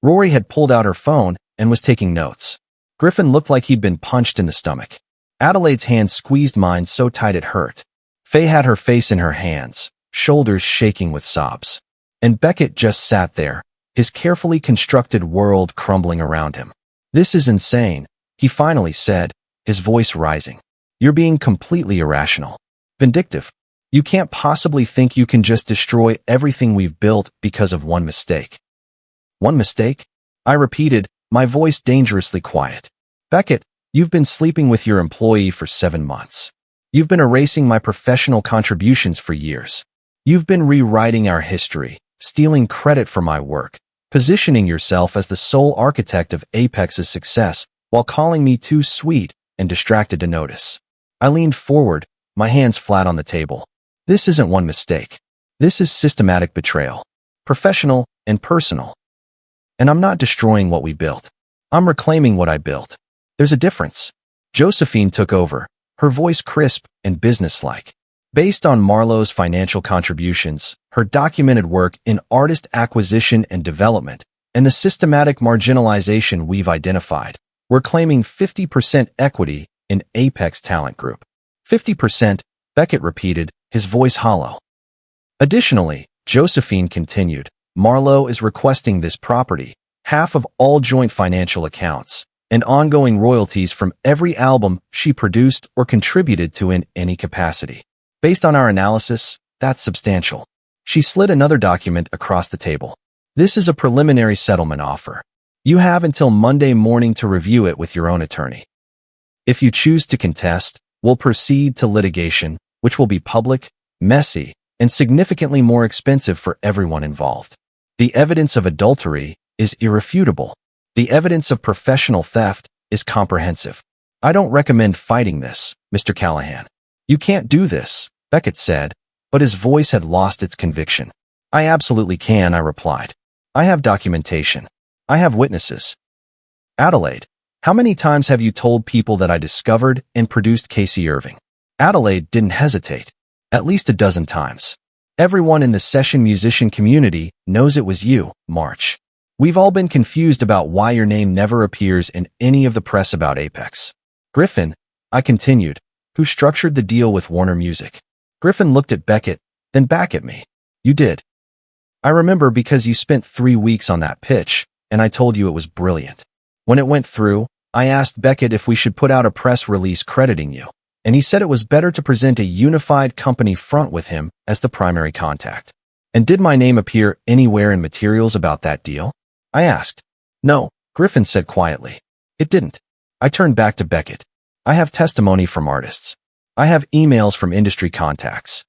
Rory had pulled out her phone and was taking notes. Griffin looked like he'd been punched in the stomach. Adelaide's hand squeezed mine so tight it hurt. Faye had her face in her hands, shoulders shaking with sobs. And Beckett just sat there, his carefully constructed world crumbling around him. "This is insane," he finally said, his voice rising. "You're being completely irrational. Vindictive. You can't possibly think you can just destroy everything we've built because of one mistake." "One mistake?" I repeated, my voice dangerously quiet. "Beckett, you've been sleeping with your employee for 7 months. You've been erasing my professional contributions for years. You've been rewriting our history, stealing credit for my work, positioning yourself as the sole architect of Apex's success while calling me too sweet and distracted to notice." I leaned forward, my hands flat on the table. "This isn't one mistake. This is systematic betrayal. Professional and personal. And I'm not destroying what we built. I'm reclaiming what I built. There's a difference." Josephine took over, her voice crisp and businesslike. "Based on Marlowe's financial contributions, her documented work in artist acquisition and development, and the systematic marginalization we've identified, we're claiming 50% equity in Apex Talent Group." 50%, Beckett repeated, his voice hollow. "Additionally," Josephine continued, "Marlowe is requesting this property, half of all joint financial accounts, and ongoing royalties from every album she produced or contributed to in any capacity. Based on our analysis, that's substantial." She slid another document across the table. "This is a preliminary settlement offer. You have until Monday morning to review it with your own attorney. If you choose to contest, we'll proceed to litigation, which will be public, messy, and significantly more expensive for everyone involved. The evidence of adultery is irrefutable. The evidence of professional theft is comprehensive. I don't recommend fighting this, Mr. Callahan." "You can't do this," Beckett said, but his voice had lost its conviction. "I absolutely can," I replied. "I have documentation. I have witnesses." "Adelaide, how many times have you told people that I discovered and produced Casey Irving?" Adelaide didn't hesitate. "At least a dozen times. Everyone in the session musician community knows it was you, March. We've all been confused about why your name never appears in any of the press about Apex." "Griffin," I continued, "who structured the deal with Warner Music." Griffin looked at Beckett, then back at me. "You did. I remember because you spent 3 weeks on that pitch, and I told you it was brilliant. When it went through, I asked Beckett if we should put out a press release crediting you, and he said it was better to present a unified company front with him as the primary contact." "And did my name appear anywhere in materials about that deal?" I asked. "No," Griffin said quietly. "It didn't." I turned back to Beckett. "I have testimony from artists. I have emails from industry contacts.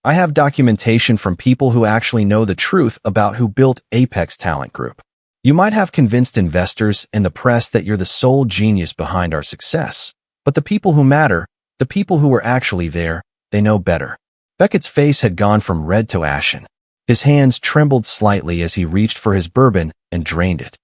I have documentation from people who actually know the truth about who built Apex Talent Group. You might have convinced investors and the press that you're the sole genius behind our success, but the people who matter, the people who were actually there, they know better." Beckett's face had gone from red to ashen. His hands trembled slightly as he reached for his bourbon and drained it.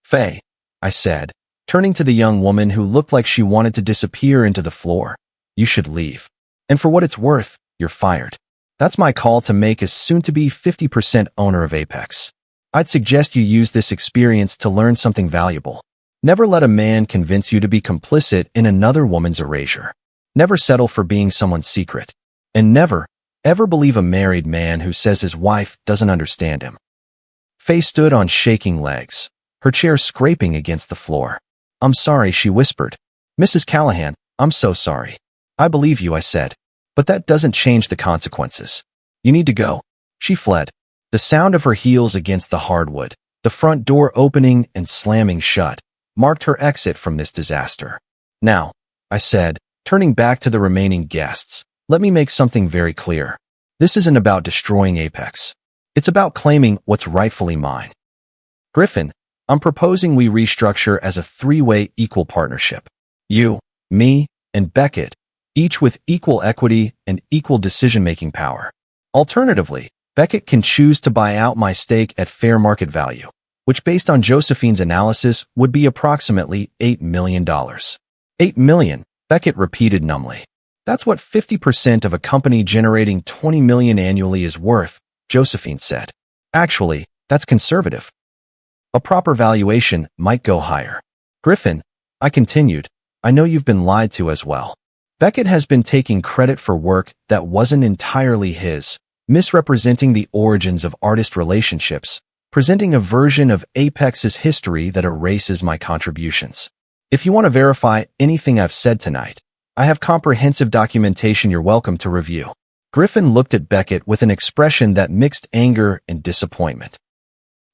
"Faye," I said, turning to the young woman who looked like she wanted to disappear into the floor, "you should leave. And for what it's worth, you're fired. That's my call to make as soon-to-be 50% owner of Apex. I'd suggest you use this experience to learn something valuable. Never let a man convince you to be complicit in another woman's erasure. Never settle for being someone's secret. And never, ever believe a married man who says his wife doesn't understand him. Faye stood on shaking legs, her chair scraping against the floor. "I'm sorry," she whispered. "Mrs. Callahan, I'm so sorry." "I believe you," I said. "But that doesn't change the consequences. You need to go." She fled. The sound of her heels against the hardwood, the front door opening and slamming shut, marked her exit from this disaster. "Now," I said, turning back to the remaining guests, "let me make something very clear. This isn't about destroying Apex. It's about claiming what's rightfully mine. Griffin, I'm proposing we restructure as a three-way equal partnership. You, me, and Beckett, each with equal equity and equal decision-making power. Alternatively, Beckett can choose to buy out my stake at fair market value, which based on Josephine's analysis would be approximately $8 million. $8 million, Beckett repeated numbly. That's what 50% of a company generating $20 million annually is worth, Josephine said. Actually, that's conservative. A proper valuation might go higher. Griffin, I continued, I know you've been lied to as well. Beckett has been taking credit for work that wasn't entirely his, misrepresenting the origins of artist relationships, presenting a version of Apex's history that erases my contributions. If you want to verify anything I've said tonight, I have comprehensive documentation you're welcome to review. Griffin looked at Beckett with an expression that mixed anger and disappointment.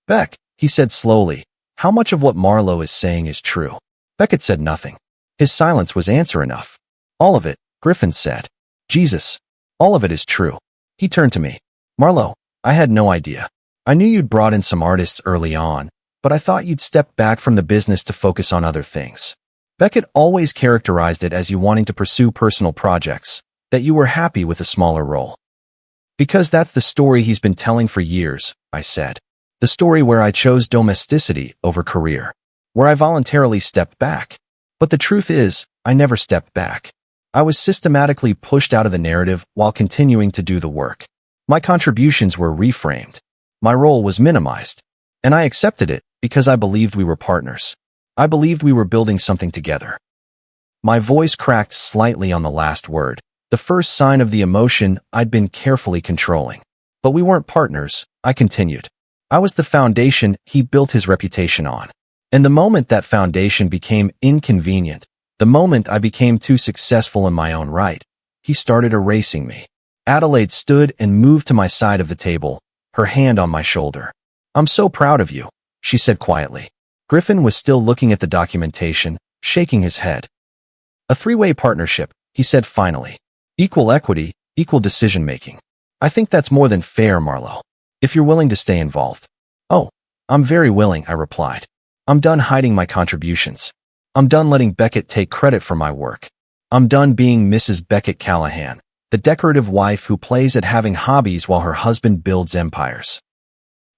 Beck, he said slowly, how much of what Marlowe is saying is true? Beckett said nothing. His silence was answer enough. All of it, Griffin said. Jesus, all of it is true. He turned to me. Marlowe, I had no idea. I knew you'd brought in some artists early on, but I thought you'd step back from the business to focus on other things. Beckett always characterized it as you wanting to pursue personal projects, that you were happy with a smaller role. Because that's the story he's been telling for years, I said. The story where I chose domesticity over career, where I voluntarily stepped back. But the truth is, I never stepped back. I was systematically pushed out of the narrative while continuing to do the work. My contributions were reframed. My role was minimized. And I accepted it because I believed we were partners. I believed we were building something together. My voice cracked slightly on the last word, the first sign of the emotion I'd been carefully controlling. But we weren't partners, I continued. I was the foundation he built his reputation on. And the moment that foundation became inconvenient, the moment I became too successful in my own right, he started erasing me. Adelaide stood and moved to my side of the table, her hand on my shoulder. I'm so proud of you, she said quietly. Griffin was still looking at the documentation, shaking his head. A three-way partnership, he said finally. Equal equity, equal decision-making. I think that's more than fair, Marlowe. If you're willing to stay involved. Oh, I'm very willing, I replied. I'm done hiding my contributions. I'm done letting Beckett take credit for my work. I'm done being Mrs. Beckett Callahan, the decorative wife who plays at having hobbies while her husband builds empires.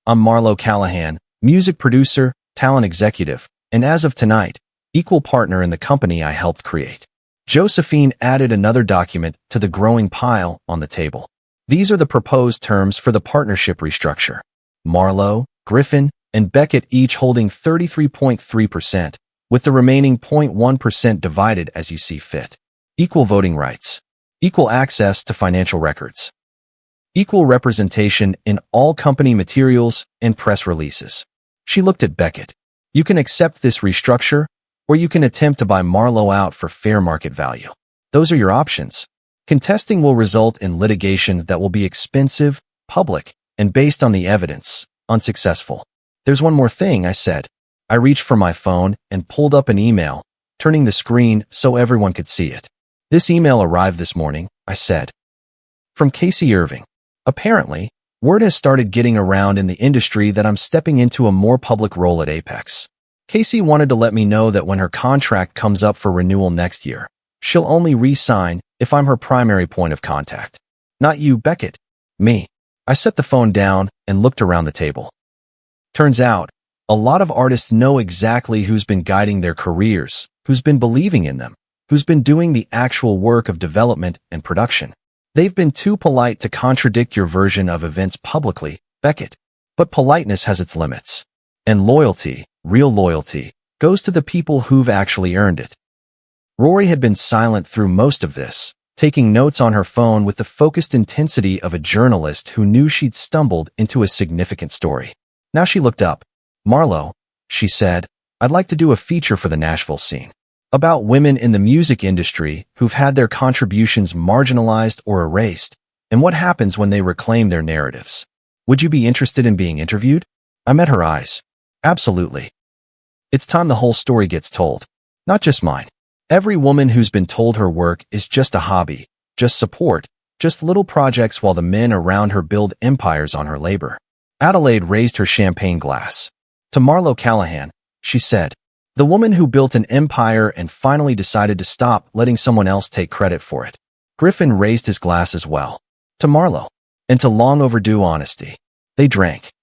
I'm Marlowe Callahan, music producer, talent executive, and as of tonight, equal partner in the company I helped create. Josephine added another document to the growing pile on the table. These are the proposed terms for the partnership restructure. Marlowe, Griffin, and Beckett each holding 33.3%, with the remaining 0.1% divided as you see fit. Equal voting rights. Equal access to financial records. Equal representation in all company materials and press releases. She looked at Beckett. You can accept this restructure, or you can attempt to buy Marlowe out for fair market value. Those are your options. Contesting will result in litigation that will be expensive, public, and based on the evidence, unsuccessful. There's one more thing, I said. I reached for my phone and pulled up an email, turning the screen so everyone could see it. This email arrived this morning, I said. From Casey Irving. Apparently, word has started getting around in the industry that I'm stepping into a more public role at Apex. Casey wanted to let me know that when her contract comes up for renewal next year, she'll only re-sign if I'm her primary point of contact. Not you, Beckett. Me. I set the phone down and looked around the table. Turns out, a lot of artists know exactly who's been guiding their careers, who's been believing in them, who's been doing the actual work of development and production. They've been too polite to contradict your version of events publicly, Beckett. But politeness has its limits. And loyalty, real loyalty, goes to the people who've actually earned it. Rory had been silent through most of this, taking notes on her phone with the focused intensity of a journalist who knew she'd stumbled into a significant story. Now she looked up. "Marlo," she said, "I'd like to do a feature for the Nashville scene. About women in the music industry who've had their contributions marginalized or erased, and what happens when they reclaim their narratives. Would you be interested in being interviewed?" I met her eyes. "Absolutely. It's time the whole story gets told. Not just mine. Every woman who's been told her work is just a hobby, just support, just little projects while the men around her build empires on her labor." Adelaide raised her champagne glass. "To Marlo Callahan," she said, "the woman who built an empire and finally decided to stop letting someone else take credit for it." Griffin raised his glass as well. "To Marlo, and to long overdue honesty." They drank.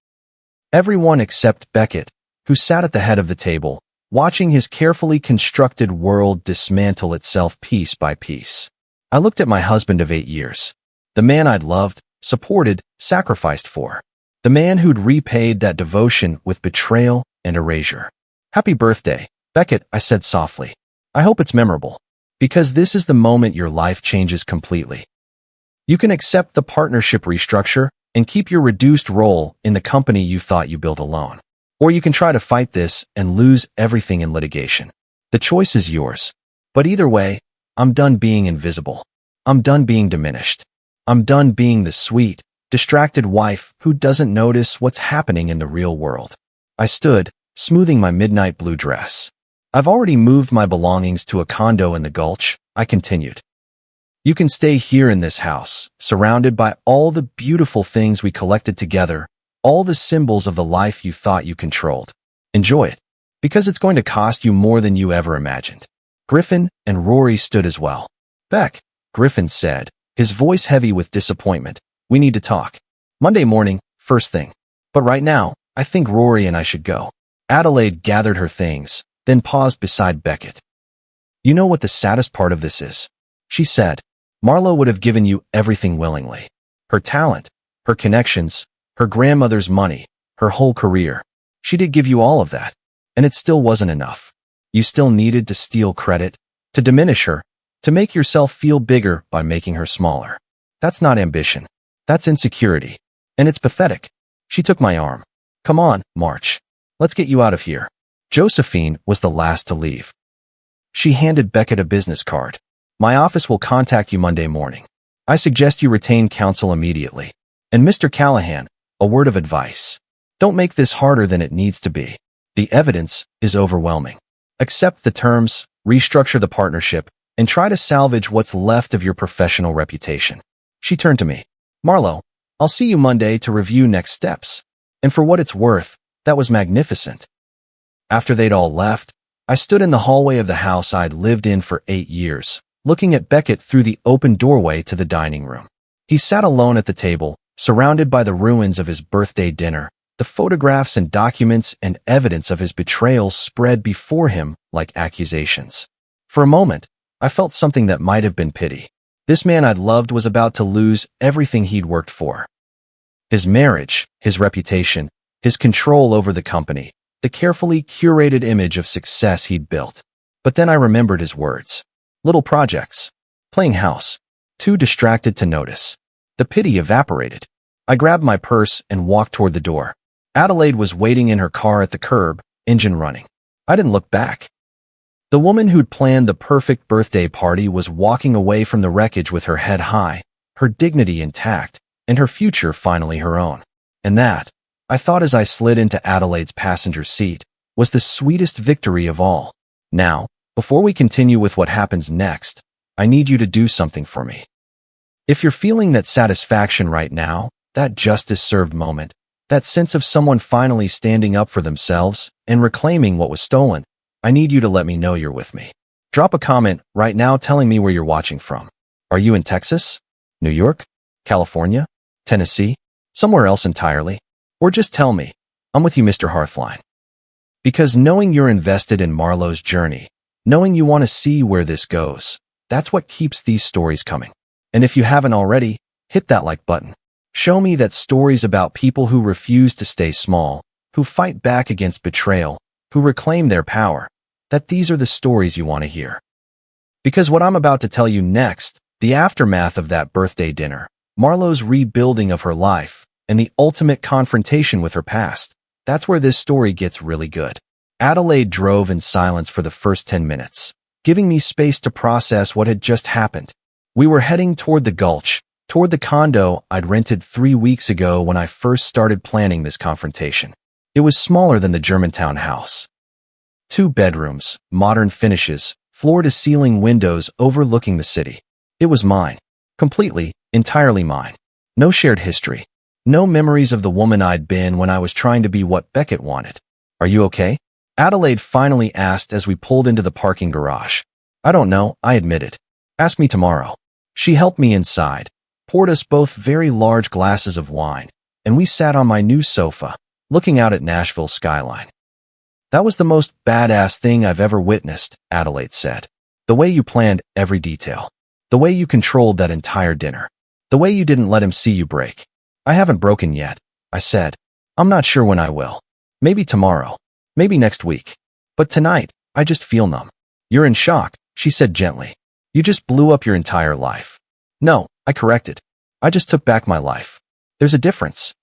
Everyone except Beckett, who sat at the head of the table, watching his carefully constructed world dismantle itself piece by piece. I looked at my husband of 8 years, the man I'd loved, supported, sacrificed for, the man who'd repaid that devotion with betrayal and erasure. "Happy birthday, Beckett," I said softly. "I hope it's memorable, because this is the moment your life changes completely. You can accept the partnership restructure and keep your reduced role in the company you thought you built alone. Or you can try to fight this and lose everything in litigation. The choice is yours. But either way, I'm done being invisible. I'm done being diminished. I'm done being the sweet, distracted wife who doesn't notice what's happening in the real world." I stood, smoothing my midnight blue dress. "I've already moved my belongings to a condo in the Gulch," I continued. "You can stay here in this house, surrounded by all the beautiful things we collected together, all the symbols of the life you thought you controlled. Enjoy it, because it's going to cost you more than you ever imagined." Griffin and Rory stood as well. "Beck," Griffin said, his voice heavy with disappointment, "we need to talk. Monday morning, first thing. But right now, I think Rory and I should go." Adelaide gathered her things, then paused beside Beckett. "You know what the saddest part of this is?" she said. "Marlo would have given you everything willingly. Her talent, her connections, her grandmother's money, her whole career. She did give you all of that, and it still wasn't enough. You still needed to steal credit, to diminish her, to make yourself feel bigger by making her smaller. That's not ambition. That's insecurity. And it's pathetic." She took my arm. "Come on, March. Let's get you out of here." Josephine was the last to leave. She handed Beckett a business card. "My office will contact you Monday morning. I suggest you retain counsel immediately. And Mr. Callahan, a word of advice. Don't make this harder than it needs to be. The evidence is overwhelming. Accept the terms, restructure the partnership, and try to salvage what's left of your professional reputation." She turned to me. "Marlo, I'll see you Monday to review next steps." And for what it's worth, that was magnificent. After they'd all left, I stood in the hallway of the house I'd lived in for 8 years, looking at Beckett through the open doorway to the dining room. He sat alone at the table, surrounded by the ruins of his birthday dinner. The photographs and documents and evidence of his betrayal spread before him like accusations. For a moment, I felt something that might have been pity. This man I'd loved was about to lose everything he'd worked for. His marriage, his reputation, his control over the company, the carefully curated image of success he'd built. But then I remembered his words. Little projects. Playing house. Too distracted to notice. The pity evaporated. I grabbed my purse and walked toward the door. Adelaide was waiting in her car at the curb, engine running. I didn't look back. The woman who'd planned the perfect birthday party was walking away from the wreckage with her head high, her dignity intact, and her future finally her own. And that, I thought as I slid into Adelaide's passenger seat, was the sweetest victory of all. Now, before we continue with what happens next, I need you to do something for me. If you're feeling that satisfaction right now, that justice-served moment, that sense of someone finally standing up for themselves and reclaiming what was stolen, I need you to let me know you're with me. Drop a comment right now telling me where you're watching from. Are you in Texas? New York? California? Tennessee? Somewhere else entirely? Or just tell me, I'm with you, Mr. Hearthline. Because knowing you're invested in Marlo's journey, knowing you want to see where this goes, that's what keeps these stories coming. And if you haven't already, hit that like button. Show me that stories about people who refuse to stay small, who fight back against betrayal, who reclaim their power, that these are the stories you want to hear. Because what I'm about to tell you next, the aftermath of that birthday dinner, Marlowe's rebuilding of her life, and the ultimate confrontation with her past, that's where this story gets really good. Adelaide drove in silence for the first 10 minutes, giving me space to process what had just happened. We were heading toward the gulch, toward the condo I'd rented 3 weeks ago when I first started planning this confrontation. It was smaller than the Germantown house. 2 bedrooms, modern finishes, floor-to-ceiling windows overlooking the city. It was mine. Completely, entirely mine. No shared history. No memories of the woman I'd been when I was trying to be what Beckett wanted. "Are you okay?" Adelaide finally asked as we pulled into the parking garage. "I don't know," I admitted. "Ask me tomorrow." She helped me inside, poured us both very large glasses of wine, and we sat on my new sofa, looking out at Nashville's skyline. "That was the most badass thing I've ever witnessed," Adelaide said. "The way you planned every detail. The way you controlled that entire dinner. The way you didn't let him see you break." "I haven't broken yet," I said. "I'm not sure when I will. Maybe tomorrow. Maybe next week. But tonight, I just feel numb." "You're in shock," she said gently. "You just blew up your entire life." "No," I corrected. "I just took back my life. There's a difference."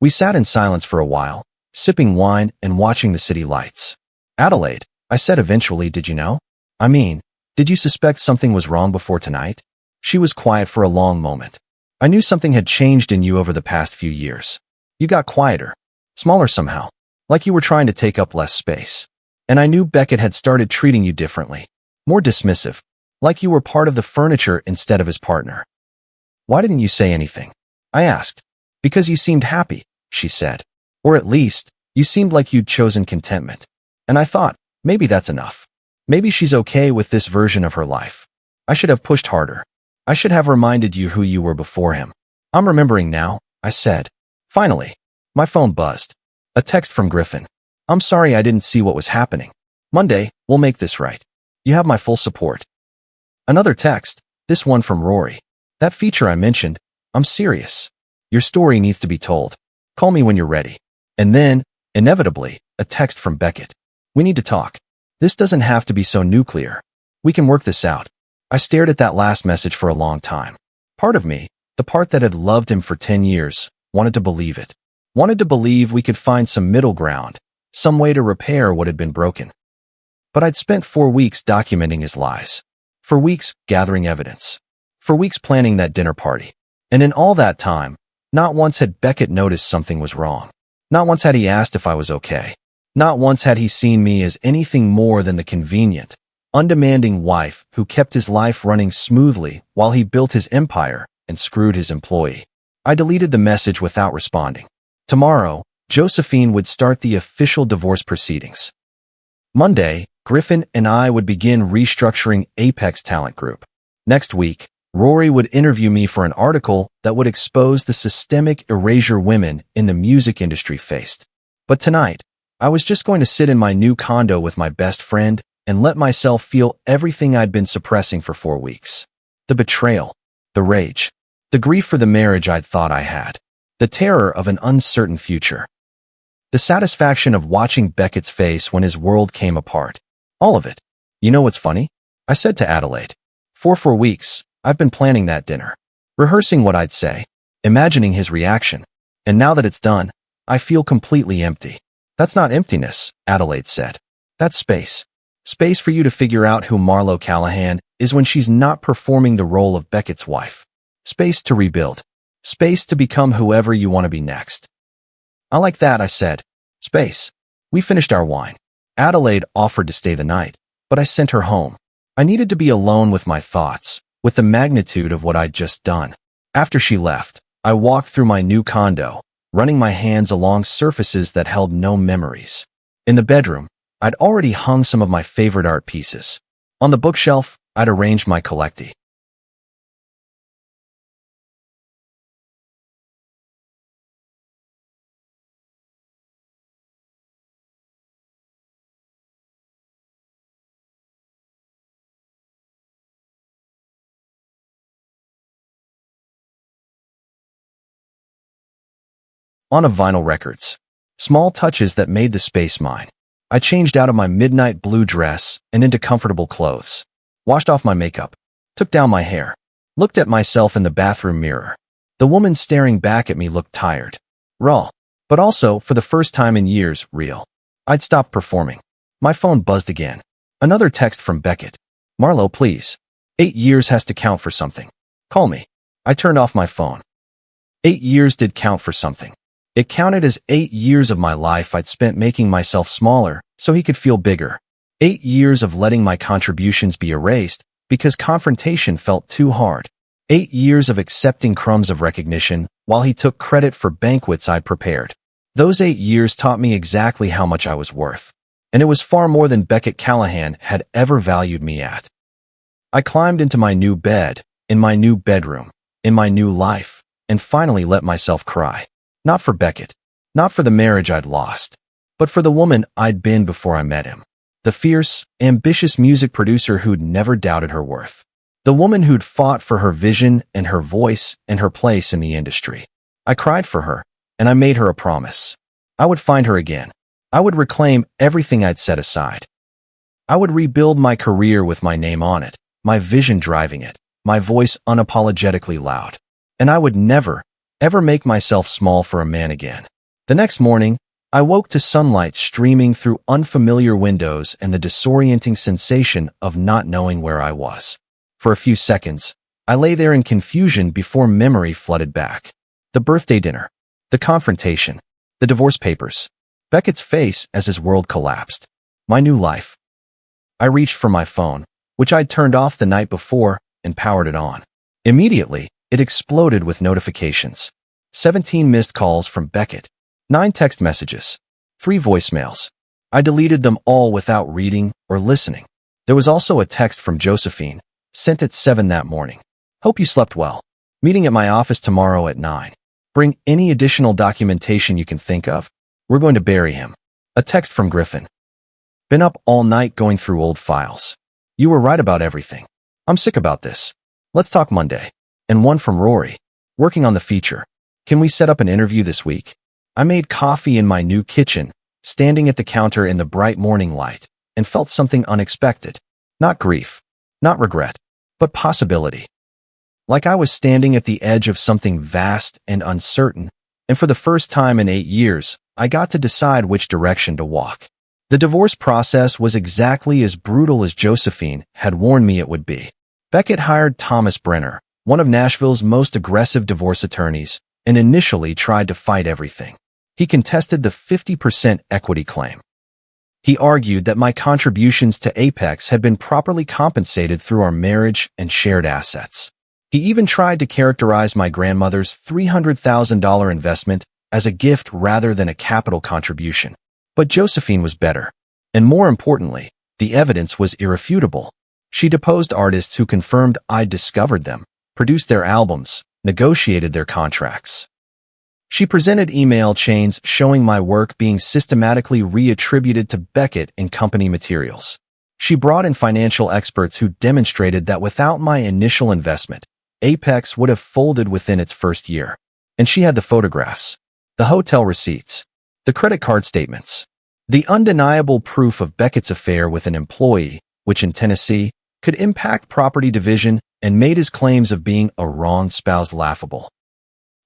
We sat in silence for a while, sipping wine and watching the city lights. "Adelaide," I said eventually, "did you know? I mean, did you suspect something was wrong before tonight?" She was quiet for a long moment. "I knew something had changed in you over the past few years. You got quieter, smaller somehow, like you were trying to take up less space. And I knew Beckett had started treating you differently, more dismissive, like you were part of the furniture instead of his partner." "Why didn't you say anything?" I asked. "Because you seemed happy," she said. "Or at least, you seemed like you'd chosen contentment. And I thought, maybe that's enough. Maybe she's okay with this version of her life. I should have pushed harder. I should have reminded you who you were before him." "I'm remembering now," I said. Finally, my phone buzzed. A text from Griffin. "I'm sorry I didn't see what was happening. Monday, we'll make this right. You have my full support." Another text, this one from Rory. "That feature I mentioned, I'm serious. Your story needs to be told. Call me when you're ready." And then, inevitably, a text from Beckett. "We need to talk. This doesn't have to be so nuclear. We can work this out." I stared at that last message for a long time. Part of me, the part that had loved him for 10 years, wanted to believe it. Wanted to believe we could find some middle ground, some way to repair what had been broken. But I'd spent 4 weeks documenting his lies. For weeks gathering evidence. For weeks planning that dinner party. And in all that time, not once had Beckett noticed something was wrong. Not once had he asked if I was okay. Not once had he seen me as anything more than the convenient, undemanding wife who kept his life running smoothly while he built his empire and screwed his employee. I deleted the message without responding. Tomorrow, Josephine would start the official divorce proceedings. Monday, Griffin and I would begin restructuring Apex Talent Group. Next week, Rory would interview me for an article that would expose the systemic erasure women in the music industry faced. But tonight, I was just going to sit in my new condo with my best friend and let myself feel everything I'd been suppressing for 4 weeks. The betrayal, the rage, the grief for the marriage I'd thought I had, the terror of an uncertain future, the satisfaction of watching Beckett's face when his world came apart. All of it. "You know what's funny?" I said to Adelaide. For 4 weeks, I've been planning that dinner, rehearsing what I'd say, imagining his reaction. And now that it's done, I feel completely empty." "That's not emptiness," Adelaide said. "That's space. Space for you to figure out who Marlo Callahan is when she's not performing the role of Beckett's wife. Space to rebuild. Space to become whoever you want to be next." "I like that," I said. "Space." We finished our wine. Adelaide offered to stay the night, but I sent her home. I needed to be alone with my thoughts, with the magnitude of what I'd just done. After she left, I walked through my new condo, running my hands along surfaces that held no memories. In the bedroom, I'd already hung some of my favorite art pieces. On the bookshelf, I'd arranged my collecting. On of vinyl records. Small touches that made the space mine. I changed out of my midnight blue dress and into comfortable clothes, washed off my makeup, took down my hair, looked at myself in the bathroom mirror. The woman staring back at me looked tired, raw, but also, for the first time in years, real. I'd stopped performing. My phone buzzed again. Another text from Beckett. "Marlo, please. 8 years has to count for something. Call me." I turned off my phone. 8 years did count for something. It counted as 8 years of my life I'd spent making myself smaller so he could feel bigger. 8 years of letting my contributions be erased because confrontation felt too hard. 8 years of accepting crumbs of recognition while he took credit for banquets I'd prepared. Those 8 years taught me exactly how much I was worth. And it was far more than Beckett Callahan had ever valued me at. I climbed into my new bed, in my new bedroom, in my new life, and finally let myself cry. Not for Beckett, not for the marriage I'd lost, but for the woman I'd been before I met him. The fierce, ambitious music producer who'd never doubted her worth. The woman who'd fought for her vision and her voice and her place in the industry. I cried for her, and I made her a promise. I would find her again. I would reclaim everything I'd set aside. I would rebuild my career with my name on it, my vision driving it, my voice unapologetically loud. And I would never, ever make myself small for a man again. The next morning, I woke to sunlight streaming through unfamiliar windows and the disorienting sensation of not knowing where I was. For a few seconds, I lay there in confusion before memory flooded back. The birthday dinner, the confrontation, the divorce papers, Beckett's face as his world collapsed. My new life. I reached for my phone, which I'd turned off the night before, and powered it on. Immediately, it exploded with notifications. 17 missed calls from Beckett, 9 text messages, 3 voicemails. I deleted them all without reading or listening. There was also a text from Josephine, sent at 7 that morning. "Hope you slept well. Meeting at my office tomorrow at 9. Bring any additional documentation you can think of. We're going to bury him." A text from Griffin. "Been up all night going through old files. You were right about everything. I'm sick about this. Let's talk Monday." And one from Rory. "Working on the feature. Can we set up an interview this week?" I made coffee in my new kitchen, standing at the counter in the bright morning light, and felt something unexpected. Not grief, not regret, but possibility. Like I was standing at the edge of something vast and uncertain, and for the first time in 8 years, I got to decide which direction to walk. The divorce process was exactly as brutal as Josephine had warned me it would be. Beckett hired Thomas Brenner, one of Nashville's most aggressive divorce attorneys, and initially tried to fight everything. He contested the 50% equity claim. He argued that my contributions to Apex had been properly compensated through our marriage and shared assets. He even tried to characterize my grandmother's $300,000 investment as a gift rather than a capital contribution. But Josephine was better. And more importantly, the evidence was irrefutable. She deposed artists who confirmed I'd discovered them, produced their albums, negotiated their contracts. She presented email chains showing my work being systematically reattributed to Beckett in company materials. She brought in financial experts who demonstrated that without my initial investment, Apex would have folded within its first year. And she had the photographs, the hotel receipts, the credit card statements, the undeniable proof of Beckett's affair with an employee, which in Tennessee could impact property division and made his claims of being a wronged spouse laughable.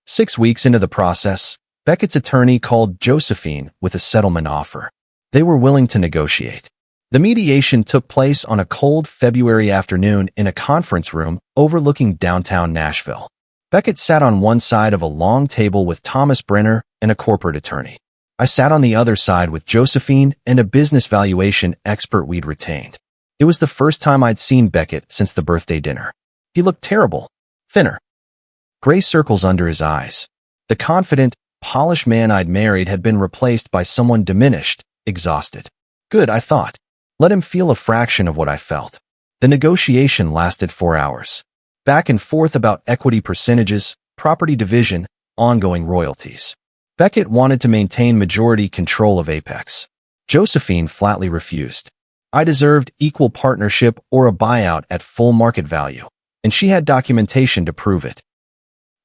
6 weeks into the process, Beckett's attorney called Josephine with a settlement offer. They were willing to negotiate. The mediation took place on a cold February afternoon in a conference room overlooking downtown Nashville. Beckett sat on one side of a long table with Thomas Brenner and a corporate attorney. I sat on the other side with Josephine and a business valuation expert we'd retained. It was the first time I'd seen Beckett since the birthday dinner. He looked terrible, thinner, gray circles under his eyes. The confident, polished man I'd married had been replaced by someone diminished, exhausted. Good, I thought. Let him feel a fraction of what I felt. The negotiation lasted 4 hours. Back and forth about equity percentages, property division, ongoing royalties. Beckett wanted to maintain majority control of Apex. Josephine flatly refused. I deserved equal partnership or a buyout at full market value, and she had documentation to prove it.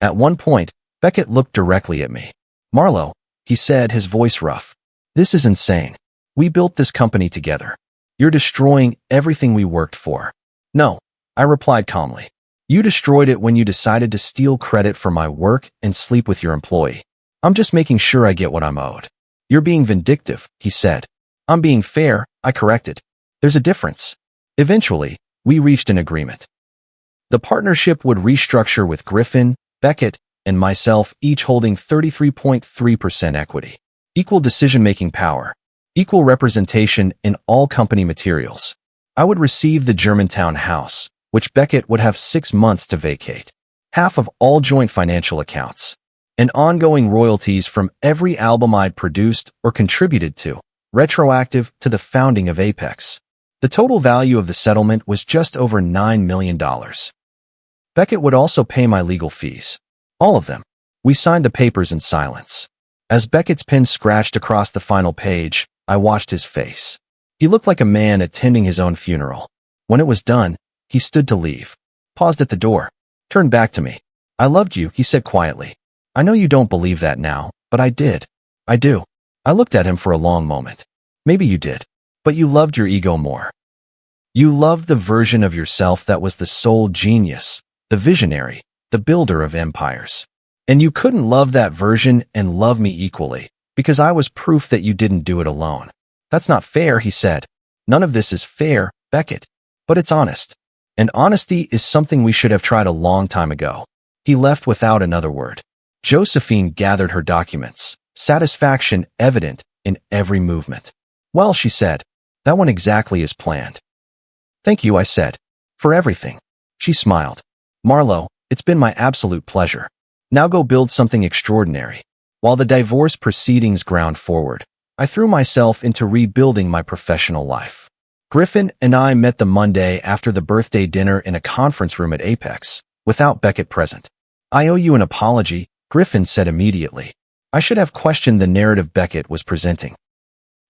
At one point, Beckett looked directly at me. "Marlo," he said, his voice rough. "This is insane. We built this company together. You're destroying everything we worked for." "No," I replied calmly. "You destroyed it when you decided to steal credit for my work and sleep with your employee. I'm just making sure I get what I'm owed." "You're being vindictive," he said. "I'm being fair," I corrected. "There's a difference." Eventually, we reached an agreement. The partnership would restructure with Griffin, Beckett, and myself each holding 33.3% equity. Equal decision-making power. Equal representation in all company materials. I would receive the Germantown house, which Beckett would have 6 months to vacate. Half of all joint financial accounts. And ongoing royalties from every album I'd produced or contributed to, retroactive to the founding of Apex. The total value of the settlement was just over $9 million. Beckett would also pay my legal fees. All of them. We signed the papers in silence. As Beckett's pen scratched across the final page, I watched his face. He looked like a man attending his own funeral. When it was done, he stood to leave, paused at the door, turned back to me. "I loved you," he said quietly. "I know you don't believe that now, but I did. I do." I looked at him for a long moment. "Maybe you did, but you loved your ego more. You loved the version of yourself that was the sole genius, the visionary, the builder of empires. And you couldn't love that version and love me equally, because I was proof that you didn't do it alone." "That's not fair," he said. "None of this is fair, Beckett. But it's honest. And honesty is something we should have tried a long time ago." He left without another word. Josephine gathered her documents, satisfaction evident in every movement. "Well," she said, "that went exactly as planned." "Thank you," I said, "for everything." She smiled. "Marlowe, it's been my absolute pleasure. Now go build something extraordinary." While the divorce proceedings ground forward, I threw myself into rebuilding my professional life. Griffin and I met the Monday after the birthday dinner in a conference room at Apex, without Beckett present. "I owe you an apology," Griffin said immediately. "I should have questioned the narrative Beckett was presenting.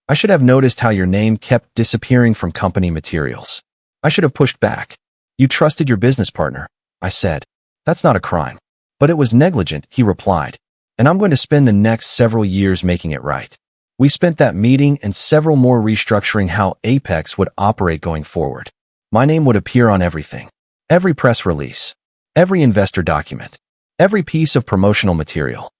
I should have noticed how your name kept disappearing from company materials. I should have pushed back." "You trusted your business partner," I said. "That's not a crime." "But it was negligent," he replied. "And I'm going to spend the next several years making it right." We spent that meeting and several more restructuring how Apex would operate going forward. My name would appear on everything. Every press release. Every investor document. Every piece of promotional material.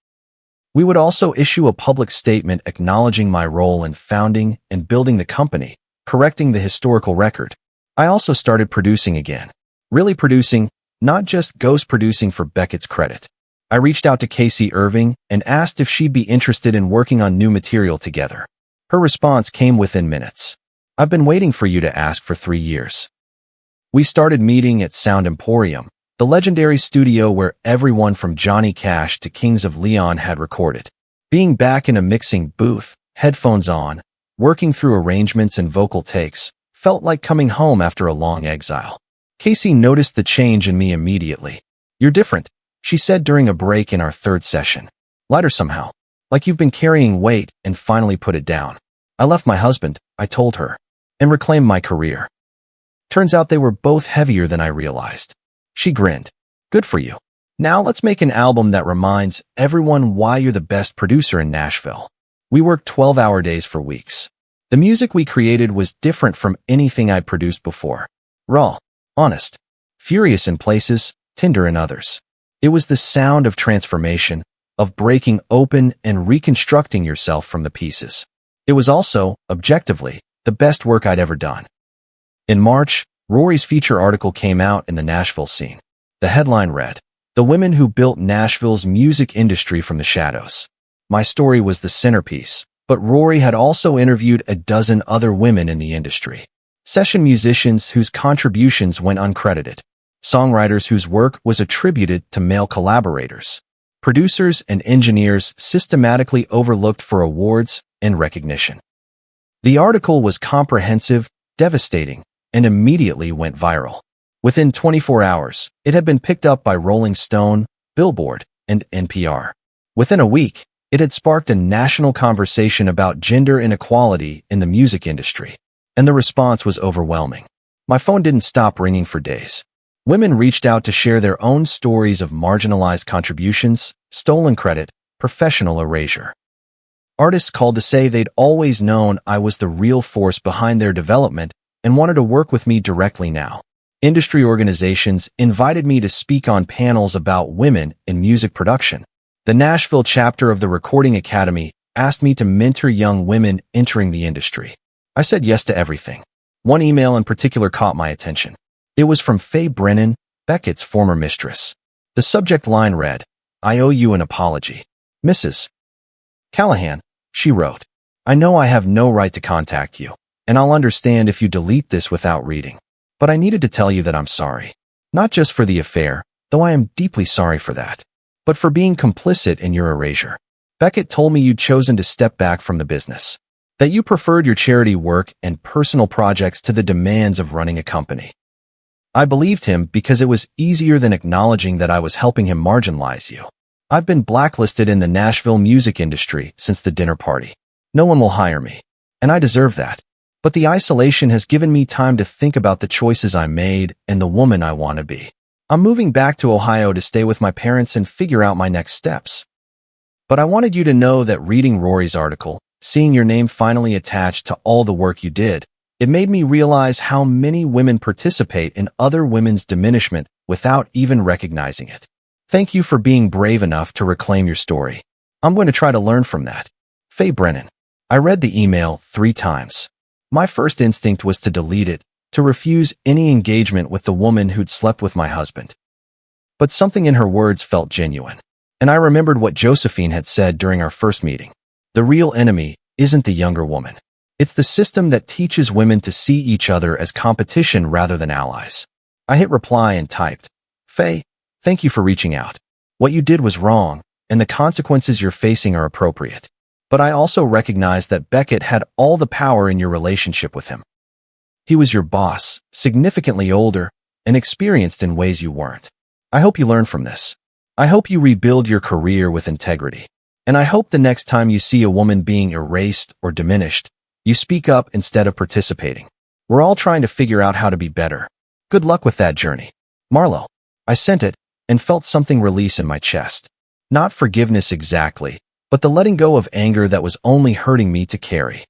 We would also issue a public statement acknowledging my role in founding and building the company, correcting the historical record. I also started producing again. Really producing, not just ghost producing for Beckett's credit. I reached out to Casey Irving and asked if she'd be interested in working on new material together. Her response came within minutes. "I've been waiting for you to ask for 3 years." We started meeting at Sound Emporium, the legendary studio where everyone from Johnny Cash to Kings of Leon had recorded. Being back in a mixing booth, headphones on, working through arrangements and vocal takes, felt like coming home after a long exile. Casey noticed the change in me immediately. "You're different," she said during a break in our 3rd session. "Lighter somehow. Like you've been carrying weight and finally put it down." "I left my husband," I told her, "and reclaimed my career." Turns out they were both heavier than I realized. She grinned. "Good for you. Now let's make an album that reminds everyone why you're the best producer in Nashville." We worked 12-hour days for weeks. The music we created was different from anything I'd produced before. Raw, honest, furious in places, tender in others. It was the sound of transformation, of breaking open and reconstructing yourself from the pieces. It was also, objectively, the best work I'd ever done. In March, Rory's feature article came out in the Nashville scene. The headline read, "The Women Who Built Nashville's Music Industry from the Shadows." My story was the centerpiece, but Rory had also interviewed a dozen other women in the industry. Session musicians whose contributions went uncredited. Songwriters whose work was attributed to male collaborators. Producers and engineers systematically overlooked for awards and recognition. The article was comprehensive, devastating, and immediately went viral. Within 24 hours, it had been picked up by Rolling Stone, Billboard, and NPR. Within a week, it had sparked a national conversation about gender inequality in the music industry, and the response was overwhelming. My phone didn't stop ringing for days. Women reached out to share their own stories of marginalized contributions, stolen credit, professional erasure. Artists called to say they'd always known I was the real force behind their development and wanted to work with me directly now. Industry organizations invited me to speak on panels about women in music production. The Nashville chapter of the Recording Academy asked me to mentor young women entering the industry. I said yes to everything. One email in particular caught my attention. It was from Faye Brennan, Beckett's former mistress. The subject line read, "I owe you an apology. Mrs. Callahan," she wrote. "I know I have no right to contact you, and I'll understand if you delete this without reading. But I needed to tell you that I'm sorry. Not just for the affair, though I am deeply sorry for that, but for being complicit in your erasure. Beckett told me you'd chosen to step back from the business, that you preferred your charity work and personal projects to the demands of running a company. I believed him because it was easier than acknowledging that I was helping him marginalize you. I've been blacklisted in the Nashville music industry since the dinner party. No one will hire me, and I deserve that. But the isolation has given me time to think about the choices I made and the woman I want to be. I'm moving back to Ohio to stay with my parents and figure out my next steps. But I wanted you to know that reading Rory's article, seeing your name finally attached to all the work you did, it made me realize how many women participate in other women's diminishment without even recognizing it. Thank you for being brave enough to reclaim your story. I'm going to try to learn from that. Faye Brennan." I read the email 3 times. My first instinct was to delete it, to refuse any engagement with the woman who'd slept with my husband. But something in her words felt genuine, and I remembered what Josephine had said during our first meeting. The real enemy isn't the younger woman. It's the system that teaches women to see each other as competition rather than allies. I hit reply and typed, "Faye, thank you for reaching out. What you did was wrong, and the consequences you're facing are appropriate. But I also recognize that Beckett had all the power in your relationship with him. He was your boss, significantly older, and experienced in ways you weren't. I hope you learn from this. I hope you rebuild your career with integrity. And I hope the next time you see a woman being erased or diminished, you speak up instead of participating. We're all trying to figure out how to be better. Good luck with that journey. Marlo." I sent it and felt something release in my chest. Not forgiveness exactly, but the letting go of anger that was only hurting me to carry.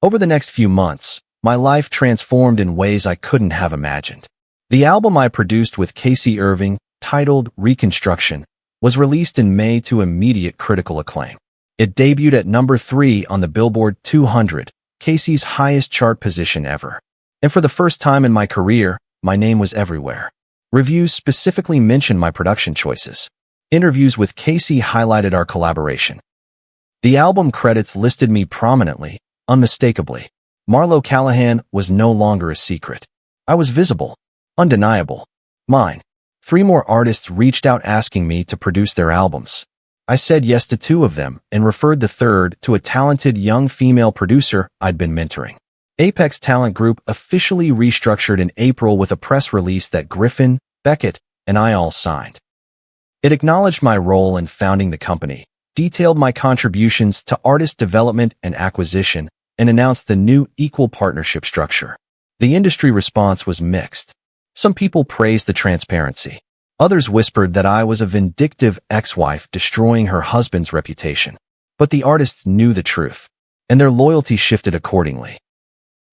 Over the next few months, my life transformed in ways I couldn't have imagined. The album I produced with Casey Irving, titled Reconstruction, was released in May to immediate critical acclaim. It debuted at number 3 on the Billboard 200, Casey's highest chart position ever. And for the first time in my career, my name was everywhere. Reviews specifically mentioned my production choices. Interviews with Casey highlighted our collaboration. The album credits listed me prominently, unmistakably. Marlo Callahan was no longer a secret. I was visible, undeniable, mine. 3 more artists reached out asking me to produce their albums. I said yes to 2 of them and referred the third to a talented young female producer I'd been mentoring. Apex Talent Group officially restructured in April with a press release that Griffin, Beckett, and I all signed. It acknowledged my role in founding the company, detailed my contributions to artist development and acquisition, and announced the new equal partnership structure. The industry response was mixed. Some people praised the transparency. Others whispered that I was a vindictive ex-wife destroying her husband's reputation. But the artists knew the truth, and their loyalty shifted accordingly.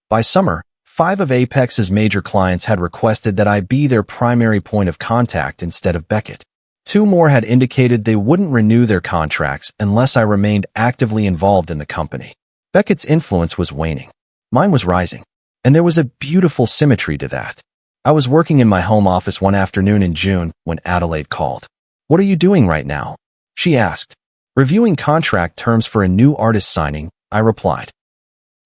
By summer, 5 of Apex's major clients had requested that I be their primary point of contact instead of Beckett. 2 more had indicated they wouldn't renew their contracts unless I remained actively involved in the company. Beckett's influence was waning. Mine was rising, and there was a beautiful symmetry to that. I was working in my home office one afternoon in June when Adelaide called. "What are you doing right now?" she asked. "Reviewing contract terms for a new artist signing," I replied.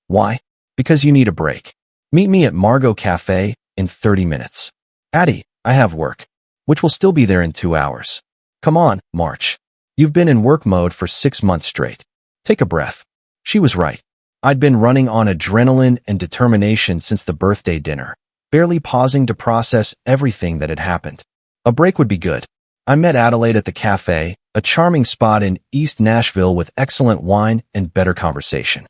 "Why?" "Because you need a break. Meet me at Margot Cafe in 30 minutes. "Addie, I have work, which will still be there in 2 hours. "Come on, March. You've been in work mode for 6 months straight. Take a breath." She was right. I'd been running on adrenaline and determination since the birthday dinner, barely pausing to process everything that had happened. A break would be good. I met Adelaide at the cafe, a charming spot in East Nashville with excellent wine and better conversation.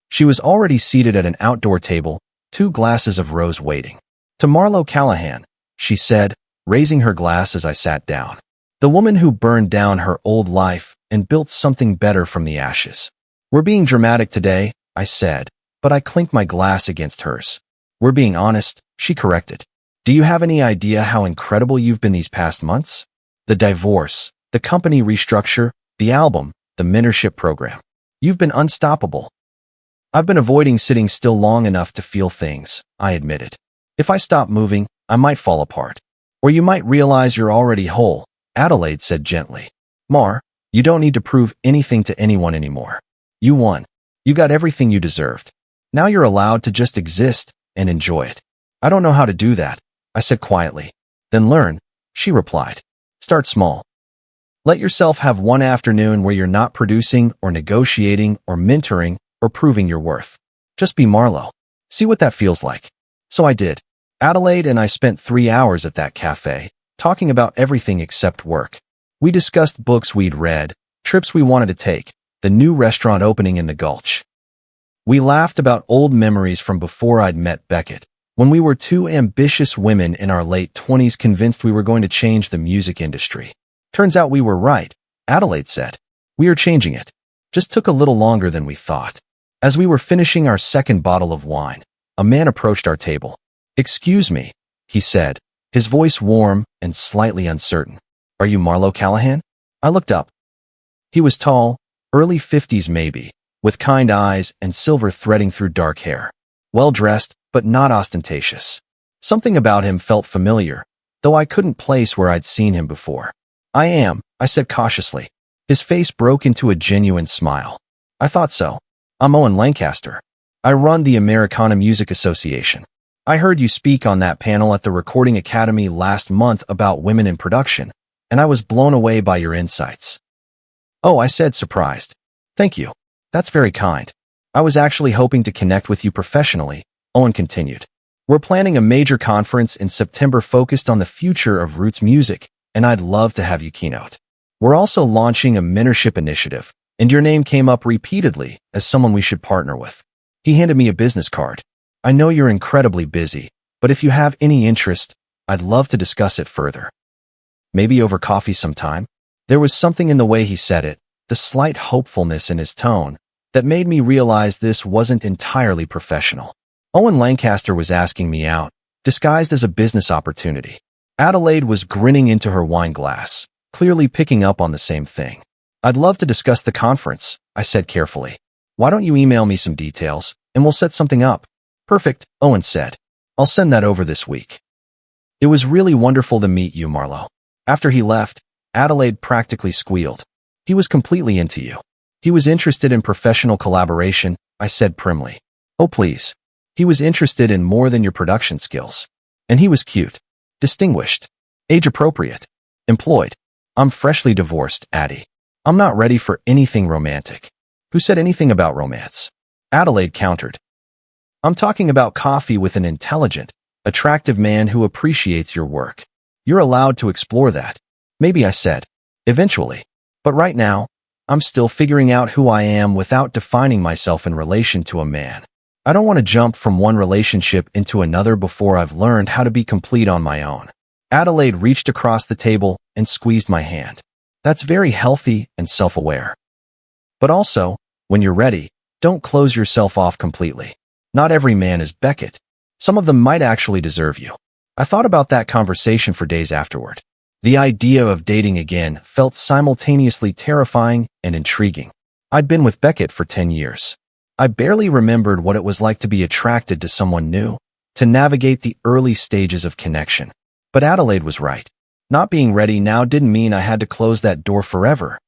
She was already seated at an outdoor table, 2 glasses of rose waiting. "To Marlo Callahan," she said, raising her glass as I sat down. "The woman who burned down her old life and built something better from the ashes." We're being dramatic today, I said, but I clinked my glass against hers. We're being honest, she corrected. Do you have any idea how incredible you've been these past months? The divorce, the company restructure, the album, the mentorship program. You've been unstoppable. I've been avoiding sitting still long enough to feel things, I admitted. If I stop moving, I might fall apart. Or you might realize you're already whole, Adelaide said gently. Mar, you don't need to prove anything to anyone anymore. You won. You got everything you deserved. Now you're allowed to just exist and enjoy it. I don't know how to do that, I said quietly. Then learn, she replied. Start small. Let yourself have one afternoon where you're not producing or negotiating or mentoring or proving your worth. Just be Marlo. See what that feels like. So I did. Adelaide and I spent 3 hours at that cafe, talking about everything except work. We discussed books we'd read, trips we wanted to take, the new restaurant opening in the Gulch. We laughed about old memories from before I'd met Beckett, when we were two ambitious women in our late 20s convinced we were going to change the music industry. Turns out we were right, Adelaide said. We are changing it. Just took a little longer than we thought. As we were finishing our second bottle of wine, a man approached our table. Excuse me, he said, his voice warm and slightly uncertain. Are you Marlo Callahan? I looked up. He was tall, early 50s maybe, with kind eyes and silver threading through dark hair. Well-dressed, but not ostentatious. Something about him felt familiar, though I couldn't place where I'd seen him before. I am, I said cautiously. His face broke into a genuine smile. I thought so. I'm Owen Lancaster. I run the Americana Music Association. I heard you speak on that panel at the Recording Academy last month about women in production, and I was blown away by your insights. Oh, I said, surprised. Thank you. That's very kind. I was actually hoping to connect with you professionally, Owen continued. We're planning a major conference in September focused on the future of roots music, and I'd love to have you keynote. We're also launching a mentorship initiative, and your name came up repeatedly as someone we should partner with. He handed me a business card. I know you're incredibly busy, but if you have any interest, I'd love to discuss it further. Maybe over coffee sometime? There was something in the way he said it, the slight hopefulness in his tone, that made me realize this wasn't entirely professional. Owen Lancaster was asking me out, disguised as a business opportunity. Adelaide was grinning into her wine glass, clearly picking up on the same thing. I'd love to discuss the conference, I said carefully. Why don't you email me some details, and we'll set something up? Perfect, Owen said. I'll send that over this week. It was really wonderful to meet you, Marlo. After he left, Adelaide practically squealed. He was completely into you. He was interested in professional collaboration, I said primly. Oh, please. He was interested in more than your production skills. And he was cute. Distinguished. Age-appropriate. Employed. I'm freshly divorced, Addie. I'm not ready for anything romantic. Who said anything about romance? Adelaide countered. I'm talking about coffee with an intelligent, attractive man who appreciates your work. You're allowed to explore that. Maybe, I said. Eventually. But right now, I'm still figuring out who I am without defining myself in relation to a man. I don't want to jump from one relationship into another before I've learned how to be complete on my own. Adelaide reached across the table and squeezed my hand. That's very healthy and self-aware. But also, when you're ready, don't close yourself off completely. Not every man is Beckett. Some of them might actually deserve you. I thought about that conversation for days afterward. The idea of dating again felt simultaneously terrifying and intriguing. I'd been with Beckett for 10 years. I barely remembered what it was like to be attracted to someone new, to navigate the early stages of connection. But Adelaide was right. Not being ready now didn't mean I had to close that door forever.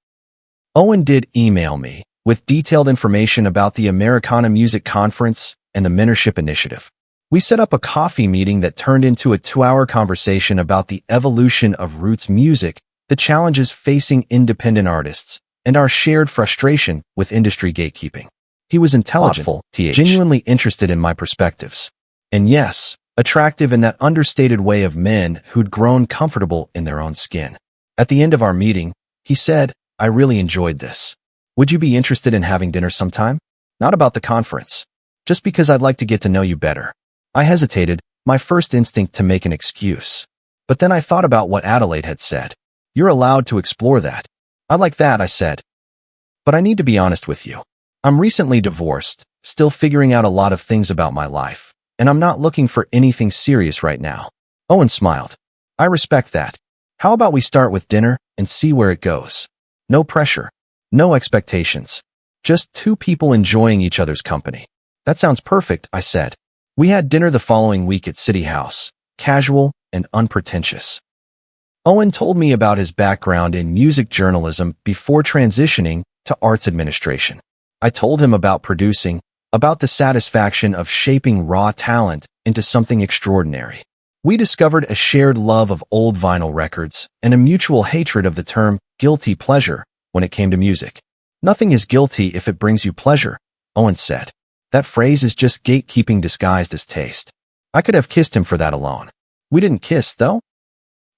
Owen did email me with detailed information about the Americana Music Conference and the Mentorship Initiative. We set up a coffee meeting that turned into a 2-hour conversation about the evolution of roots music, the challenges facing independent artists, and our shared frustration with industry gatekeeping. He was intelligent, thoughtful, genuinely interested in my perspectives. And yes, attractive in that understated way of men who'd grown comfortable in their own skin. At the end of our meeting, he said, I really enjoyed this. Would you be interested in having dinner sometime? Not about the conference. Just because I'd like to get to know you better. I hesitated, my first instinct to make an excuse. But then I thought about what Adelaide had said. You're allowed to explore that. I like that, I said. But I need to be honest with you. I'm recently divorced, still figuring out a lot of things about my life, and I'm not looking for anything serious right now. Owen smiled. I respect that. How about we start with dinner and see where it goes? No pressure. No expectations. Just two people enjoying each other's company. That sounds perfect, I said. We had dinner the following week at City House, casual and unpretentious. Owen told me about his background in music journalism before transitioning to arts administration. I told him about producing, about the satisfaction of shaping raw talent into something extraordinary. We discovered a shared love of old vinyl records and a mutual hatred of the term guilty pleasure when it came to music. Nothing is guilty if it brings you pleasure, Owen said. That phrase is just gatekeeping disguised as taste. I could have kissed him for that alone. We didn't kiss, though.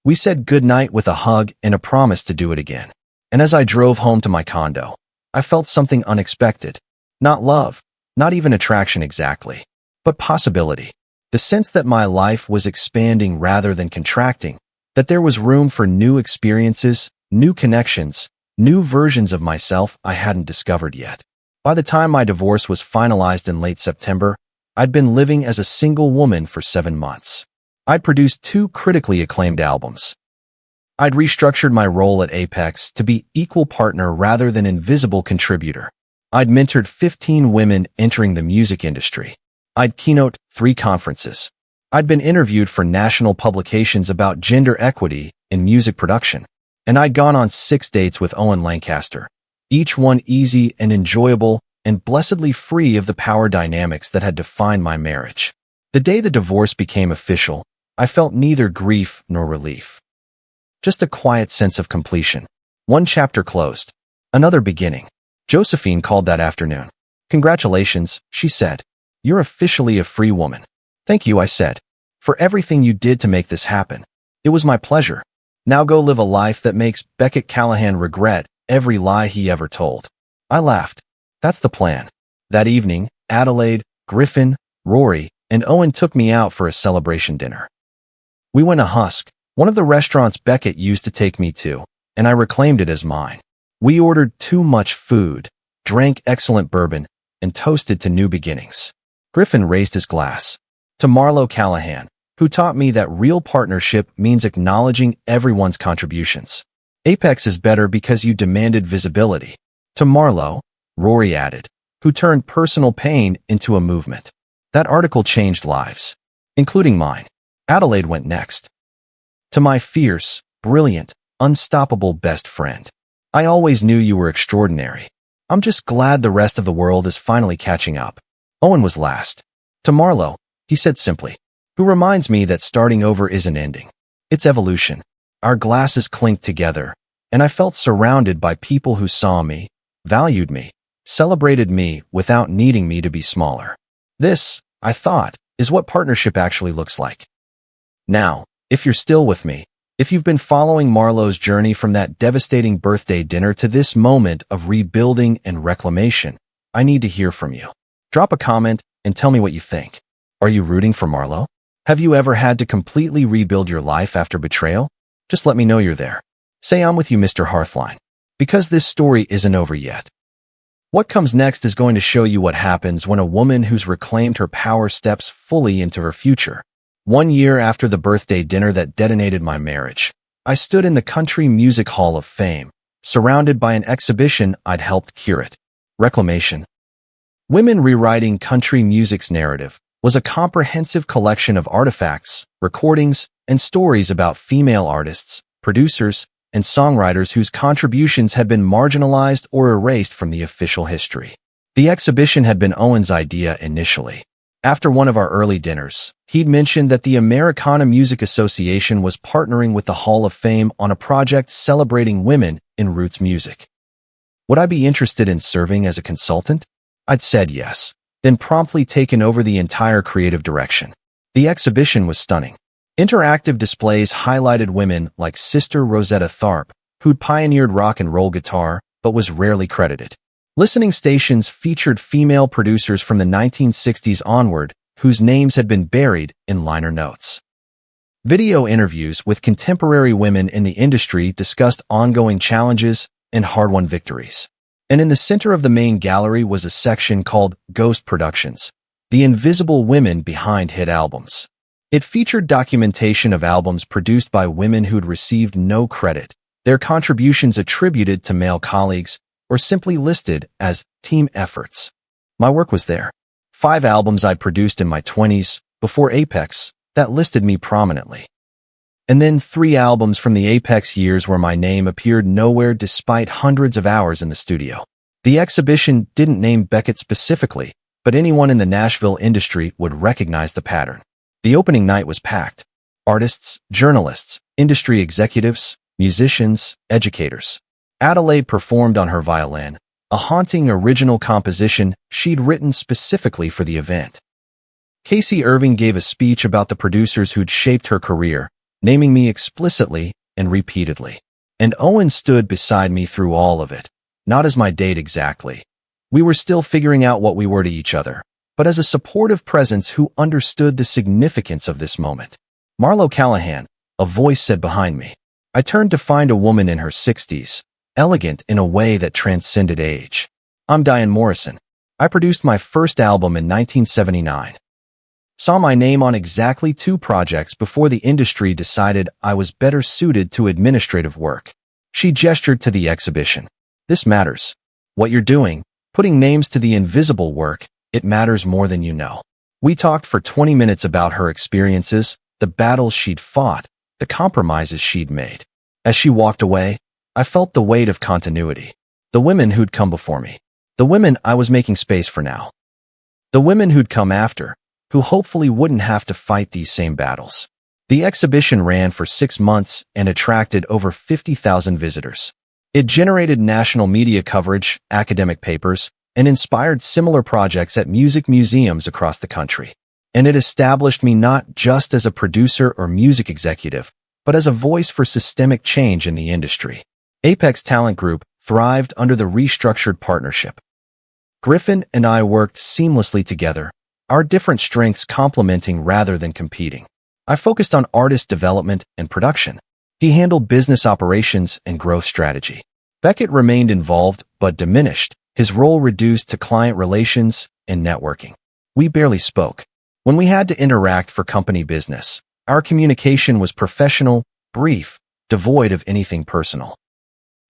We said goodnight with a hug and a promise to do it again. And as I drove home to my condo, I felt something unexpected. Not love, not even attraction exactly, but possibility. The sense that my life was expanding rather than contracting, that there was room for new experiences, new connections, new versions of myself I hadn't discovered yet. By the time my divorce was finalized in late September, I'd been living as a single woman for 7 months. I'd produced 2 critically acclaimed albums. I'd restructured my role at Apex to be equal partner rather than invisible contributor. I'd mentored 15 women entering the music industry. I'd keynote 3 conferences. I'd been interviewed for national publications about gender equity in music production. And I'd gone on 6 dates with Owen Lancaster, each one easy and enjoyable and blessedly free of the power dynamics that had defined my marriage. The day the divorce became official, I felt neither grief nor relief. Just a quiet sense of completion. One chapter closed. Another beginning. Josephine called that afternoon. Congratulations, she said. You're officially a free woman. Thank you, I said, for everything you did to make this happen. It was my pleasure. Now go live a life that makes Beckett Callahan regret every lie he ever told. I laughed. That's the plan. That evening, Adelaide, Griffin, Rory, and Owen took me out for a celebration dinner. We went to Husk, one of the restaurants Beckett used to take me to, and I reclaimed it as mine. We ordered too much food, drank excellent bourbon, and toasted to new beginnings. Griffin raised his glass. To Marlo Callahan, who taught me that real partnership means acknowledging everyone's contributions. Apex is better because you demanded visibility. To Marlo, Rory added, who turned personal pain into a movement. That article changed lives, including mine. Adelaide went next. To my fierce, brilliant, unstoppable best friend. I always knew you were extraordinary. I'm just glad the rest of the world is finally catching up. Owen was last. To Marlo, he said simply, who reminds me that starting over isn't ending. It's evolution. Our glasses clinked together, and I felt surrounded by people who saw me, valued me, celebrated me without needing me to be smaller. This, I thought, is what partnership actually looks like. Now, if you're still with me, if you've been following Marlo's journey from that devastating birthday dinner to this moment of rebuilding and reclamation, I need to hear from you. Drop a comment and tell me what you think. Are you rooting for Marlo? Have you ever had to completely rebuild your life after betrayal? Just let me know you're there. Say I'm with you, Mr. Hearthline. Because this story isn't over yet. What comes next is going to show you what happens when a woman who's reclaimed her power steps fully into her future. 1 year after the birthday dinner that detonated my marriage, I stood in the Country Music Hall of Fame, surrounded by an exhibition I'd helped curate. Reclamation. Women Rewriting Country Music's Narrative was a comprehensive collection of artifacts, recordings, and stories about female artists, producers, and songwriters whose contributions had been marginalized or erased from the official history. The exhibition had been Owen's idea initially. After one of our early dinners, he'd mentioned that the Americana Music Association was partnering with the Hall of Fame on a project celebrating women in roots music. Would I be interested in serving as a consultant? I'd said yes, then promptly taken over the entire creative direction. The exhibition was stunning. Interactive displays highlighted women like Sister Rosetta Tharpe, who'd pioneered rock and roll guitar but was rarely credited. Listening stations featured female producers from the 1960s onward, whose names had been buried in liner notes. Video interviews with contemporary women in the industry discussed ongoing challenges and hard-won victories. And in the center of the main gallery was a section called Ghost Productions, the invisible women behind hit albums. It featured documentation of albums produced by women who'd received no credit, their contributions attributed to male colleagues, or simply listed as team efforts. My work was there. 5 albums I produced in my 20s, before Apex, that listed me prominently. And then 3 albums from the Apex years where my name appeared nowhere despite hundreds of hours in the studio. The exhibition didn't name Beckett specifically, but anyone in the Nashville industry would recognize the pattern. The opening night was packed. Artists, journalists, industry executives, musicians, educators. Adelaide performed on her violin, a haunting original composition she'd written specifically for the event. Casey Irving gave a speech about the producers who'd shaped her career, naming me explicitly and repeatedly. And Owen stood beside me through all of it, not as my date exactly. We were still figuring out what we were to each other, but as a supportive presence who understood the significance of this moment. Marlo Callahan, a voice said behind me. I turned to find a woman in her 60s, elegant in a way that transcended age. I'm Diane Morrison. I produced my first album in 1979. Saw my name on exactly 2 projects before the industry decided I was better suited to administrative work. She gestured to the exhibition. This matters. What you're doing, putting names to the invisible work, it matters more than you know. We talked for 20 minutes about her experiences, the battles she'd fought, the compromises she'd made. As she walked away, I felt the weight of continuity. The women who'd come before me. The women I was making space for now. The women who'd come after, who hopefully wouldn't have to fight these same battles. The exhibition ran for 6 months and attracted over 50,000 visitors. It generated national media coverage, academic papers, and inspired similar projects at music museums across the country. And it established me not just as a producer or music executive, but as a voice for systemic change in the industry. Apex Talent Group thrived under the restructured partnership. Griffin and I worked seamlessly together, our different strengths complementing rather than competing. I focused on artist development and production. He handled business operations and growth strategy. Beckett remained involved but diminished, his role reduced to client relations and networking. We barely spoke. When we had to interact for company business, our communication was professional, brief, devoid of anything personal.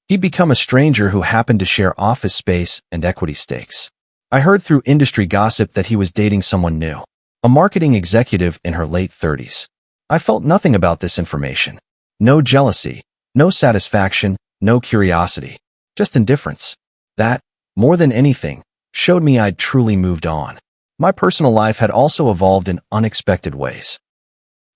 He'd become a stranger who happened to share office space and equity stakes. I heard through industry gossip that he was dating someone new, a marketing executive in her late 30s. I felt nothing about this information. No jealousy, no satisfaction, no curiosity, just indifference. That, more than anything, showed me I'd truly moved on. My personal life had also evolved in unexpected ways.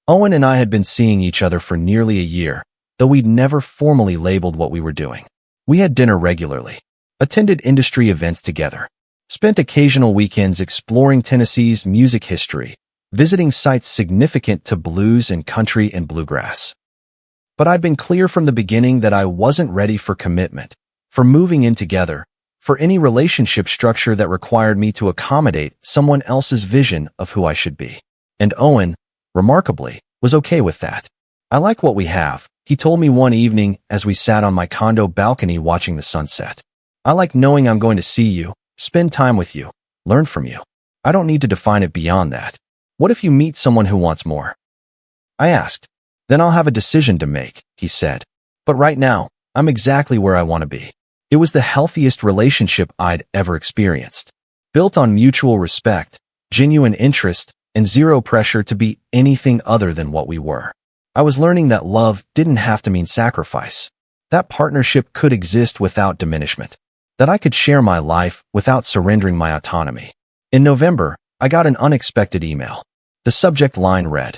Owen and I had been seeing each other for nearly a year, though we'd never formally labeled what we were doing. We had dinner regularly, attended industry events together, spent occasional weekends exploring Tennessee's music history, visiting sites significant to blues and country and bluegrass. But I'd been clear from the beginning that I wasn't ready for commitment, for moving in together, for any relationship structure that required me to accommodate someone else's vision of who I should be. And Owen, remarkably, was okay with that. I like what we have, he told me one evening as we sat on my condo balcony watching the sunset. I like knowing I'm going to see you, spend time with you, learn from you. I don't need to define it beyond that. What if you meet someone who wants more? I asked. Then I'll have a decision to make, he said. But right now, I'm exactly where I want to be. It was the healthiest relationship I'd ever experienced. Built on mutual respect, genuine interest, and zero pressure to be anything other than what we were. I was learning that love didn't have to mean sacrifice. That partnership could exist without diminishment. That I could share my life without surrendering my autonomy. In November, I got an unexpected email. The subject line read,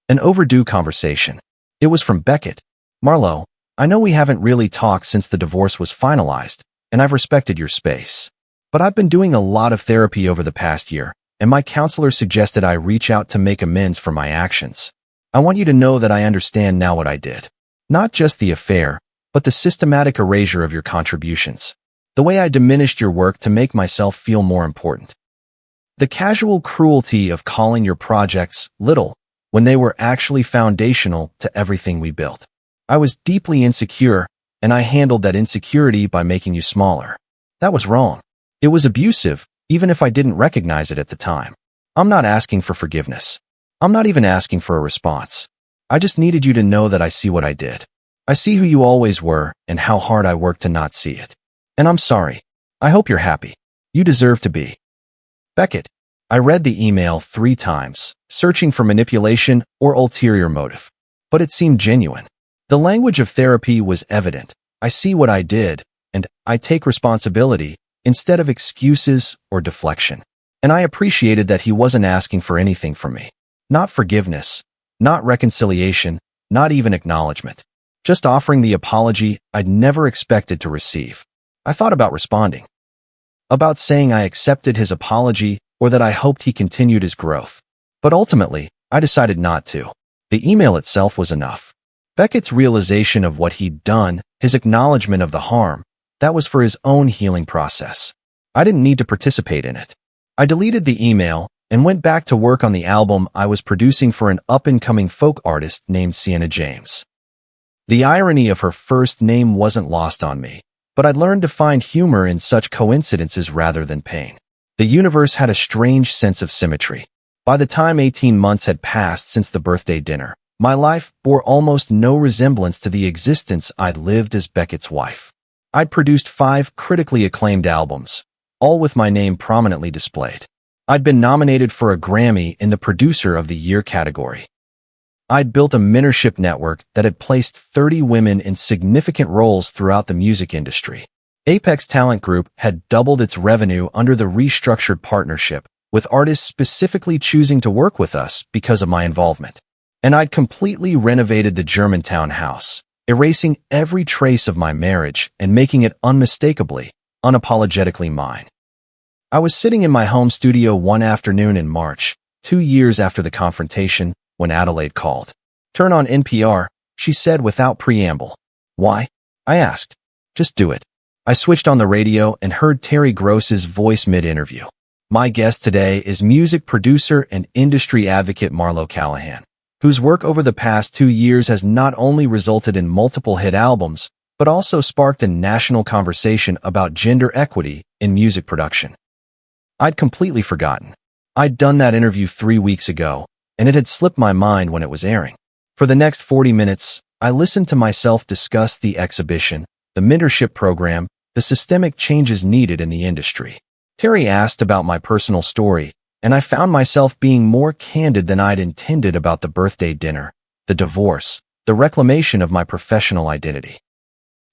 "An overdue conversation." It was from Beckett. "Marlo, I know we haven't really talked since the divorce was finalized, and I've respected your space. But I've been doing a lot of therapy over the past year, and my counselor suggested I reach out to make amends for my actions. I want you to know that I understand now what I did. Not just the affair, but the systematic erasure of your contributions. The way I diminished your work to make myself feel more important. The casual cruelty of calling your projects little when they were actually foundational to everything we built. I was deeply insecure, and I handled that insecurity by making you smaller. That was wrong. It was abusive, even if I didn't recognize it at the time. I'm not asking for forgiveness. I'm not even asking for a response. I just needed you to know that I see what I did. I see who you always were and how hard I worked to not see it. And I'm sorry. I hope you're happy. You deserve to be. Beckett. I read the email 3 times, searching for manipulation or ulterior motive. But it seemed genuine. The language of therapy was evident. I see what I did, and I take responsibility instead of excuses or deflection. And I appreciated that he wasn't asking for anything from me. Not forgiveness, not reconciliation, not even acknowledgement. Just offering the apology I'd never expected to receive. I thought about responding. About saying I accepted his apology or that I hoped he continued his growth. But ultimately, I decided not to. The email itself was enough. Beckett's realization of what he'd done, his acknowledgement of the harm, that was for his own healing process. I didn't need to participate in it. I deleted the email and went back to work on the album I was producing for an up-and-coming folk artist named Sienna James. The irony of her first name wasn't lost on me, but I'd learned to find humor in such coincidences rather than pain. The universe had a strange sense of symmetry. By the time 18 months had passed since the birthday dinner, my life bore almost no resemblance to the existence I'd lived as Beckett's wife. I'd produced 5 critically acclaimed albums, all with my name prominently displayed. I'd been nominated for a Grammy in the Producer of the Year category. I'd built a mentorship network that had placed 30 women in significant roles throughout the music industry. Apex Talent Group had doubled its revenue under the restructured partnership, with artists specifically choosing to work with us because of my involvement. And I'd completely renovated the Germantown house, erasing every trace of my marriage and making it unmistakably, unapologetically mine. I was sitting in my home studio one afternoon in March, 2 years after the confrontation, when Adelaide called. "Turn on NPR," she said without preamble. "Why?" I asked. "Just do it." I switched on the radio and heard Terry Gross's voice mid-interview. My guest today is music producer and industry advocate Marlo Callahan, whose work over the past 2 years has not only resulted in multiple hit albums, but also sparked a national conversation about gender equity in music production. I'd completely forgotten. I'd done that interview 3 weeks ago, and it had slipped my mind when it was airing. For the next 40 minutes, I listened to myself discuss the exhibition, the mentorship program, the systemic changes needed in the industry. Terry asked about my personal story, and I found myself being more candid than I'd intended about the birthday dinner, the divorce, the reclamation of my professional identity.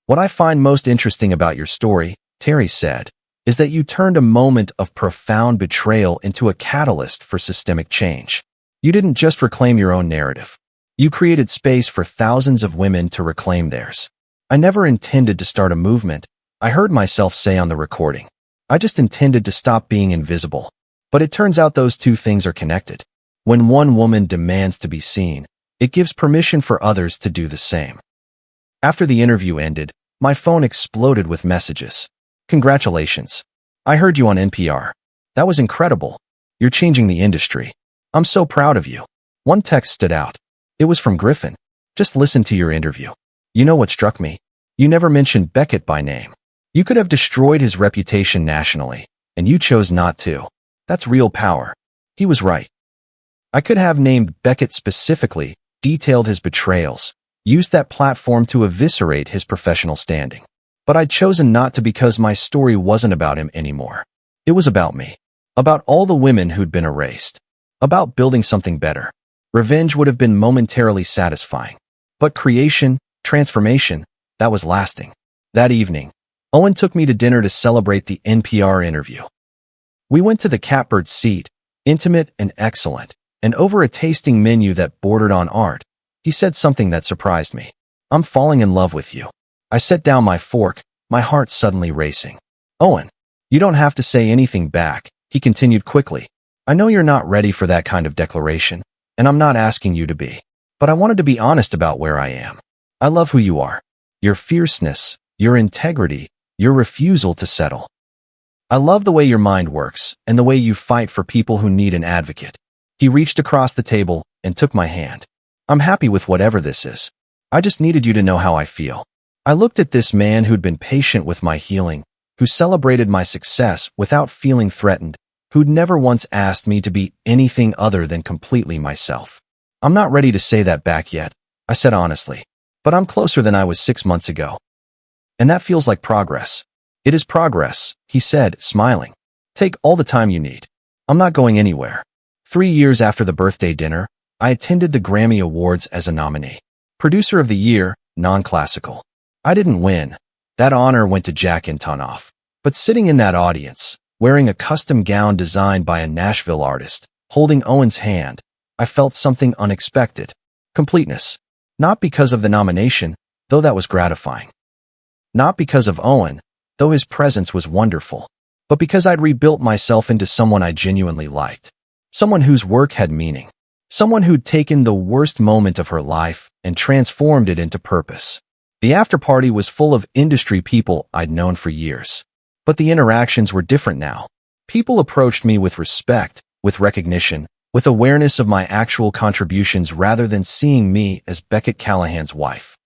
"What I find most interesting about your story," Terry said, "is that you turned a moment of profound betrayal into a catalyst for systemic change. You didn't just reclaim your own narrative. You created space for thousands of women to reclaim theirs. I never intended to start a movement," I heard myself say on the recording. "I just intended to stop being invisible." But it turns out those two things are connected. When one woman demands to be seen, it gives permission for others to do the same. After the interview ended, my phone exploded with messages. "Congratulations. I heard you on NPR. That was incredible. You're changing the industry. I'm so proud of you." One text stood out. It was from Griffin. "Just listen to your interview. You know what struck me? You never mentioned Beckett by name. You could have destroyed his reputation nationally, and you chose not to. That's real power." He was right. I could have named Beckett specifically, detailed his betrayals, used that platform to eviscerate his professional standing. But I'd chosen not to because my story wasn't about him anymore. It was about me. About all the women who'd been erased. About building something better. Revenge would have been momentarily satisfying. But creation, transformation, that was lasting. That evening, Owen took me to dinner to celebrate the NPR interview. We went to the Catbird seat, intimate and excellent, and over a tasting menu that bordered on art, he said something that surprised me. "I'm falling in love with you." I set down my fork, my heart suddenly racing. "Owen, you don't have to say anything back," he continued quickly. "I know you're not ready for that kind of declaration, and I'm not asking you to be. But I wanted to be honest about where I am. I love who you are. Your fierceness, your integrity, your refusal to settle. I love the way your mind works and the way you fight for people who need an advocate." He reached across the table and took my hand. "I'm happy with whatever this is. I just needed you to know how I feel." I looked at this man who'd been patient with my healing, who celebrated my success without feeling threatened, who'd never once asked me to be anything other than completely myself. I'm not ready to say that back yet, I said honestly, but I'm closer than I was 6 months ago. And that feels like progress. It is progress, he said, smiling. Take all the time you need. I'm not going anywhere. 3 years after the birthday dinner, I attended the Grammy Awards as a nominee. Producer of the Year, non-classical. I didn't win. That honor went to Jack Antonoff. But sitting in that audience, wearing a custom gown designed by a Nashville artist, holding Owen's hand, I felt something unexpected. Completeness. Not because of the nomination, though that was gratifying. Not because of Owen, though his presence was wonderful, but because I'd rebuilt myself into someone I genuinely liked. Someone whose work had meaning. Someone who'd taken the worst moment of her life and transformed it into purpose. The after-party was full of industry people I'd known for years. But the interactions were different now. People approached me with respect, with recognition, with awareness of my actual contributions rather than seeing me as Beckett Callahan's wife.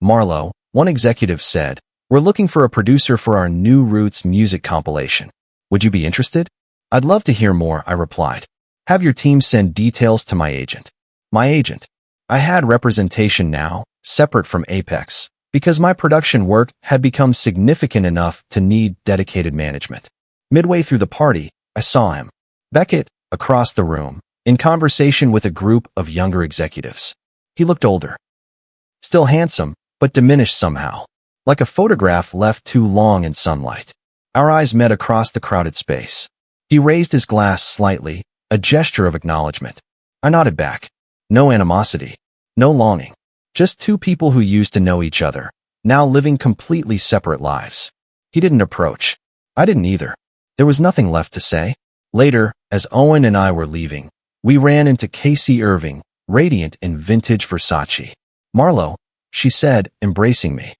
Marlo, one executive said, "We're looking for a producer for our New Roots music compilation. Would you be interested?" "I'd love to hear more," I replied. "Have your team send details to my agent." My agent. I had representation now, separate from Apex, because my production work had become significant enough to need dedicated management. Midway through the party, I saw him. Beckett, across the room, in conversation with a group of younger executives. He looked older. Still handsome, but diminished somehow, like a photograph left too long in sunlight. Our eyes met across the crowded space. He raised his glass slightly, a gesture of acknowledgement. I nodded back. No animosity. No longing. Just two people who used to know each other, now living completely separate lives. He didn't approach. I didn't either. There was nothing left to say. Later, as Owen and I were leaving, we ran into Casey Irving, radiant in vintage Versace. "Marlo," she said, embracing me.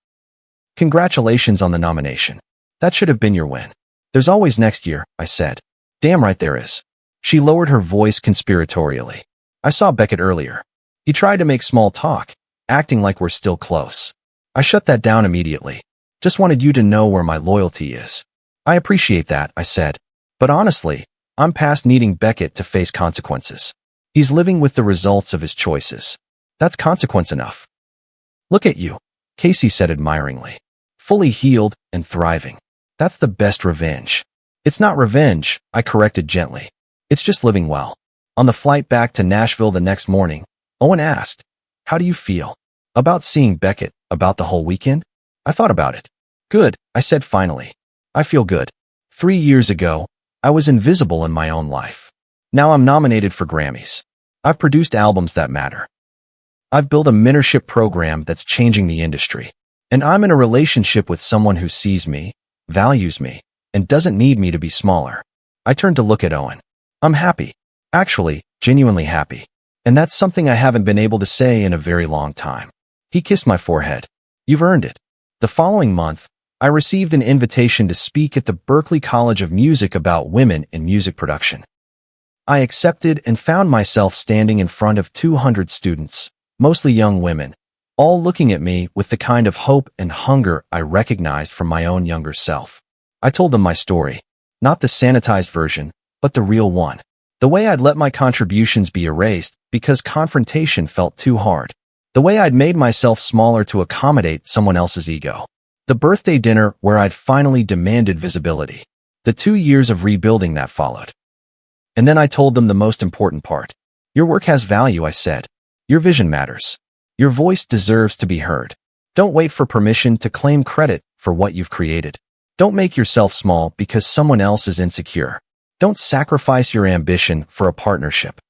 "Congratulations on the nomination. That should have been your win." "There's always next year," I said. "Damn right there is." She lowered her voice conspiratorially. "I saw Beckett earlier. He tried to make small talk, acting like we're still close. I shut that down immediately. Just wanted you to know where my loyalty is." "I appreciate that," I said. "But honestly, I'm past needing Beckett to face consequences. He's living with the results of his choices. That's consequence enough." "Look at you," Casey said admiringly. "Fully healed and thriving. That's the best revenge." "It's not revenge," I corrected gently. "It's just living well." On the flight back to Nashville the next morning, Owen asked, "How do you feel?" "About seeing Beckett, about the whole weekend?" I thought about it. "Good," I said finally. "I feel good. 3 years ago, I was invisible in my own life. Now I'm nominated for Grammys. I've produced albums that matter. I've built a mentorship program that's changing the industry. And I'm in a relationship with someone who sees me, values me, and doesn't need me to be smaller." I turned to look at Owen. "I'm happy. Actually, genuinely happy. And that's something I haven't been able to say in a very long time." He kissed my forehead. "You've earned it." The following month, I received an invitation to speak at the Berklee College of Music about women in music production. I accepted and found myself standing in front of 200 students, mostly young women, all looking at me with the kind of hope and hunger I recognized from my own younger self. I told them my story, not the sanitized version, but the real one. The way I'd let my contributions be erased because confrontation felt too hard. The way I'd made myself smaller to accommodate someone else's ego. The birthday dinner where I'd finally demanded visibility. The 2 years of rebuilding that followed. And then I told them the most important part. "Your work has value," I said. "Your vision matters. Your voice deserves to be heard. Don't wait for permission to claim credit for what you've created. Don't make yourself small because someone else is insecure. Don't sacrifice your ambition for a partnership.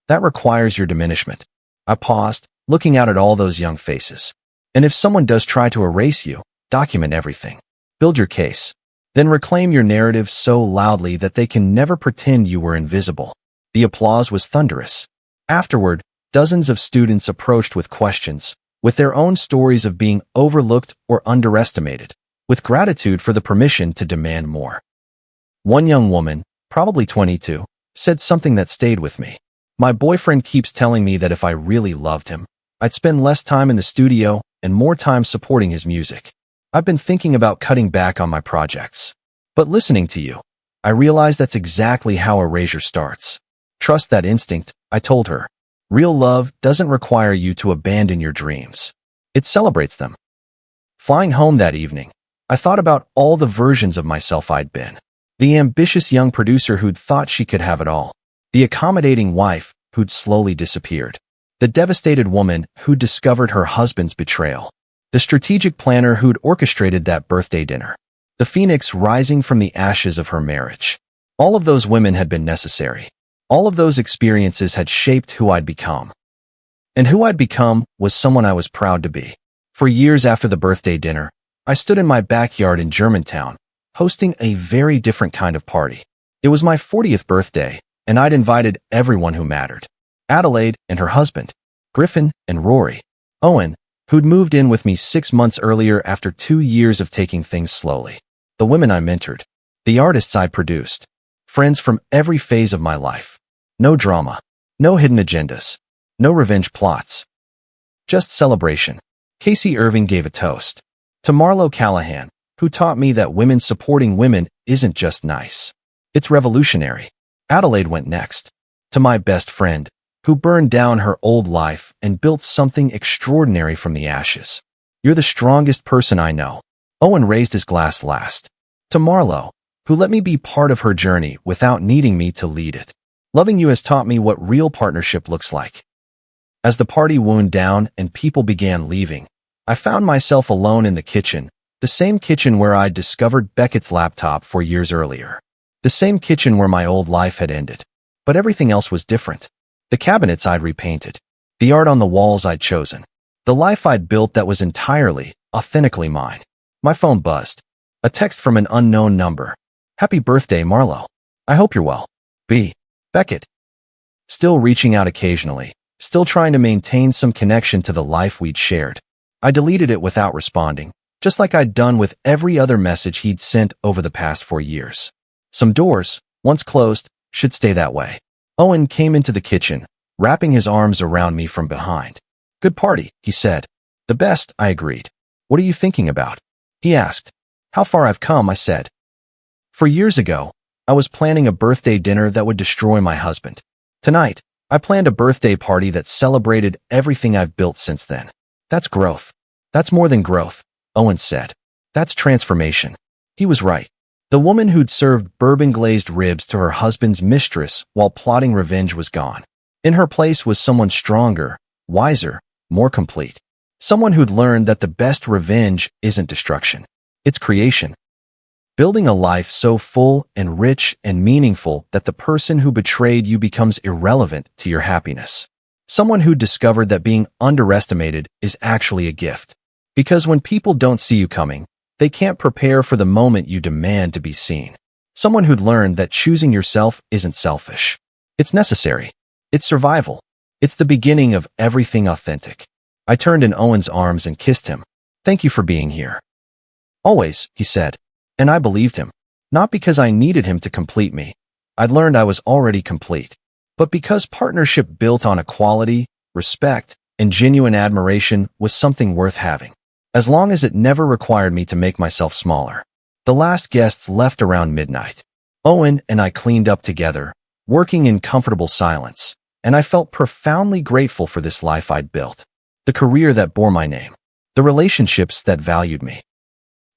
That requires your diminishment." I paused, looking out at all those young faces. "And if someone does try to erase you, document everything. Build your case. Then reclaim your narrative so loudly that they can never pretend you were invisible." The applause was thunderous. Afterward, dozens of students approached with questions, with their own stories of being overlooked or underestimated, with gratitude for the permission to demand more. One young woman, probably 22, said something that stayed with me. "My boyfriend keeps telling me that if I really loved him, I'd spend less time in the studio and more time supporting his music. I've been thinking about cutting back on my projects. But listening to you, I realize that's exactly how erasure starts. Trust that instinct, I told her. Real love doesn't require you to abandon your dreams. It celebrates them. Flying home that evening, I thought about all the versions of myself I'd been. The ambitious young producer who'd thought she could have it all. The accommodating wife who'd slowly disappeared. The devastated woman who'd discovered her husband's betrayal. The strategic planner who'd orchestrated that birthday dinner. The phoenix rising from the ashes of her marriage. All of those women had been necessary. All of those experiences had shaped who I'd become. And who I'd become was someone I was proud to be. For years after the birthday dinner, I stood in my backyard in Germantown, hosting a very different kind of party. It was my 40th birthday, and I'd invited everyone who mattered. Adelaide and her husband, Griffin and Rory, Owen, who'd moved in with me 6 months earlier after 2 years of taking things slowly. The women I mentored, the artists I produced, friends from every phase of my life. No drama, no hidden agendas, no revenge plots. Just celebration. Casey Irving gave a toast to Marlo Callahan, who taught me that women supporting women isn't just nice. It's revolutionary. Adelaide went next to my best friend, who burned down her old life and built something extraordinary from the ashes. You're the strongest person I know. Owen raised his glass last to Marlo, who let me be part of her journey without needing me to lead it. Loving you has taught me what real partnership looks like. As the party wound down and people began leaving, I found myself alone in the kitchen, the same kitchen where I'd discovered Beckett's laptop 4 years earlier. The same kitchen where my old life had ended. But everything else was different. The cabinets I'd repainted. The art on the walls I'd chosen. The life I'd built that was entirely, authentically mine. My phone buzzed. A text from an unknown number. Happy birthday, Marlo. I hope you're well. B. Beckett. Still reaching out occasionally. Still trying to maintain some connection to the life we'd shared. I deleted it without responding, just like I'd done with every other message he'd sent over the past 4 years. Some doors, once closed, should stay that way. Owen came into the kitchen, wrapping his arms around me from behind. Good party, he said. The best, I agreed. What are you thinking about? He asked. How far I've come, I said. 4 years ago, I was planning a birthday dinner that would destroy my husband. Tonight, I planned a birthday party that celebrated everything I've built since then. That's growth. That's more than growth, Owen said. That's transformation. He was right. The woman who'd served bourbon-glazed ribs to her husband's mistress while plotting revenge was gone. In her place was someone stronger, wiser, more complete. Someone who'd learned that the best revenge isn't destruction. It's creation. Building a life so full and rich and meaningful that the person who betrayed you becomes irrelevant to your happiness. Someone who discovered that being underestimated is actually a gift. Because when people don't see you coming, they can't prepare for the moment you demand to be seen. Someone who'd learned that choosing yourself isn't selfish. It's necessary. It's survival. It's the beginning of everything authentic. I turned in Owen's arms and kissed him. Thank you for being here. Always, he said. And I believed him. Not because I needed him to complete me. I'd learned I was already complete. But because partnership built on equality, respect, and genuine admiration was something worth having. As long as it never required me to make myself smaller. The last guests left around midnight. Owen and I cleaned up together, working in comfortable silence, and I felt profoundly grateful for this life I'd built. The career that bore my name. The relationships that valued me.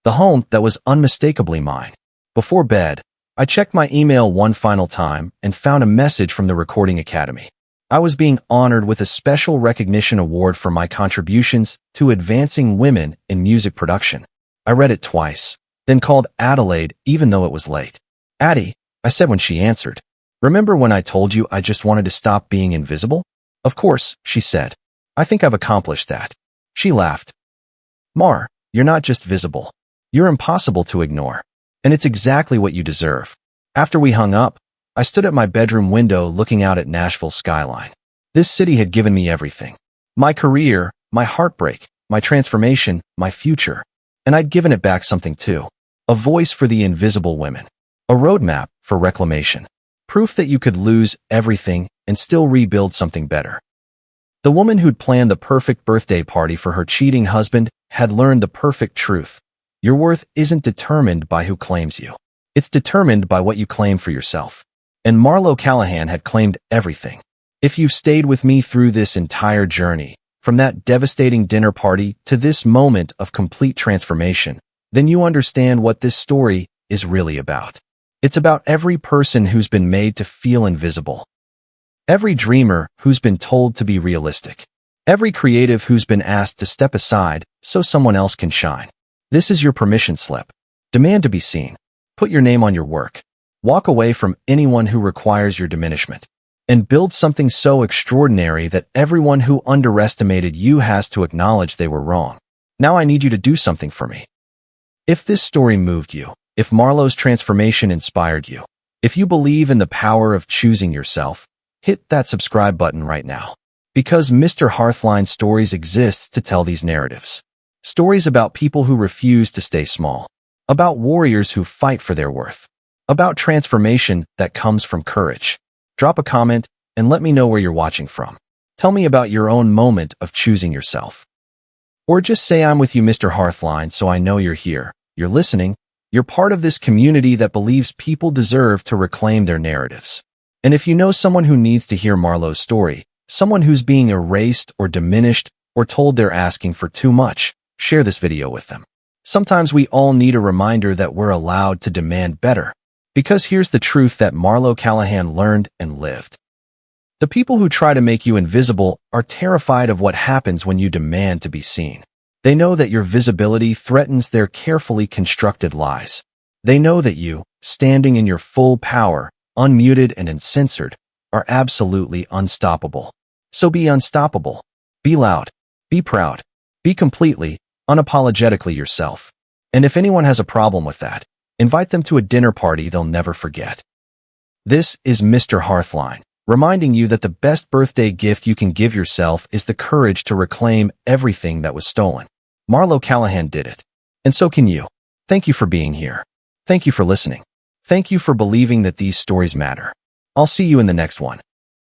The home that was unmistakably mine. Before bed, I checked my email one final time and found a message from the Recording Academy. I was being honored with a special recognition award for my contributions to advancing women in music production. I read it twice, then called Adelaide even though it was late. Addie, I said when she answered. Remember when I told you I just wanted to stop being invisible? Of course, she said. I think I've accomplished that. She laughed. Mar, you're not just visible. You're impossible to ignore. And it's exactly what you deserve. After we hung up, I stood at my bedroom window looking out at Nashville's skyline. This city had given me everything. My career, my heartbreak, my transformation, my future. And I'd given it back something too. A voice for the invisible women. A roadmap for reclamation. Proof that you could lose everything and still rebuild something better. The woman who'd planned the perfect birthday party for her cheating husband had learned the perfect truth. Your worth isn't determined by who claims you. It's determined by what you claim for yourself. And Marlo Callahan had claimed everything. If you've stayed with me through this entire journey, from that devastating dinner party to this moment of complete transformation, then you understand what this story is really about. It's about every person who's been made to feel invisible. Every dreamer who's been told to be realistic. Every creative who's been asked to step aside so someone else can shine. This is your permission slip. Demand to be seen. Put your name on your work. Walk away from anyone who requires your diminishment. And build something so extraordinary that everyone who underestimated you has to acknowledge they were wrong. Now I need you to do something for me. If this story moved you, if Marlo's transformation inspired you, if you believe in the power of choosing yourself, hit that subscribe button right now. Because Mr. Hearthline Stories exists to tell these narratives. Stories about people who refuse to stay small. About warriors who fight for their worth. About transformation that comes from courage. Drop a comment and let me know where you're watching from. Tell me about your own moment of choosing yourself. Or just say I'm with you, Mr. Hearthline, so I know you're here. You're listening. You're part of this community that believes people deserve to reclaim their narratives. And if you know someone who needs to hear Marlo's story, someone who's being erased or diminished or told they're asking for too much, share this video with them. Sometimes we all need a reminder that we're allowed to demand better. Because here's the truth that Marlo Callahan learned and lived. The people who try to make you invisible are terrified of what happens when you demand to be seen. They know that your visibility threatens their carefully constructed lies. They know that you, standing in your full power, unmuted and uncensored, are absolutely unstoppable. So be unstoppable. Be loud. Be proud. Be completely, unapologetically yourself. And if anyone has a problem with that, invite them to a dinner party they'll never forget. This is Mr. Hearthline, reminding you that the best birthday gift you can give yourself is the courage to reclaim everything that was stolen. Marlo Callahan did it. And so can you. Thank you for being here. Thank you for listening. Thank you for believing that these stories matter. I'll see you in the next one.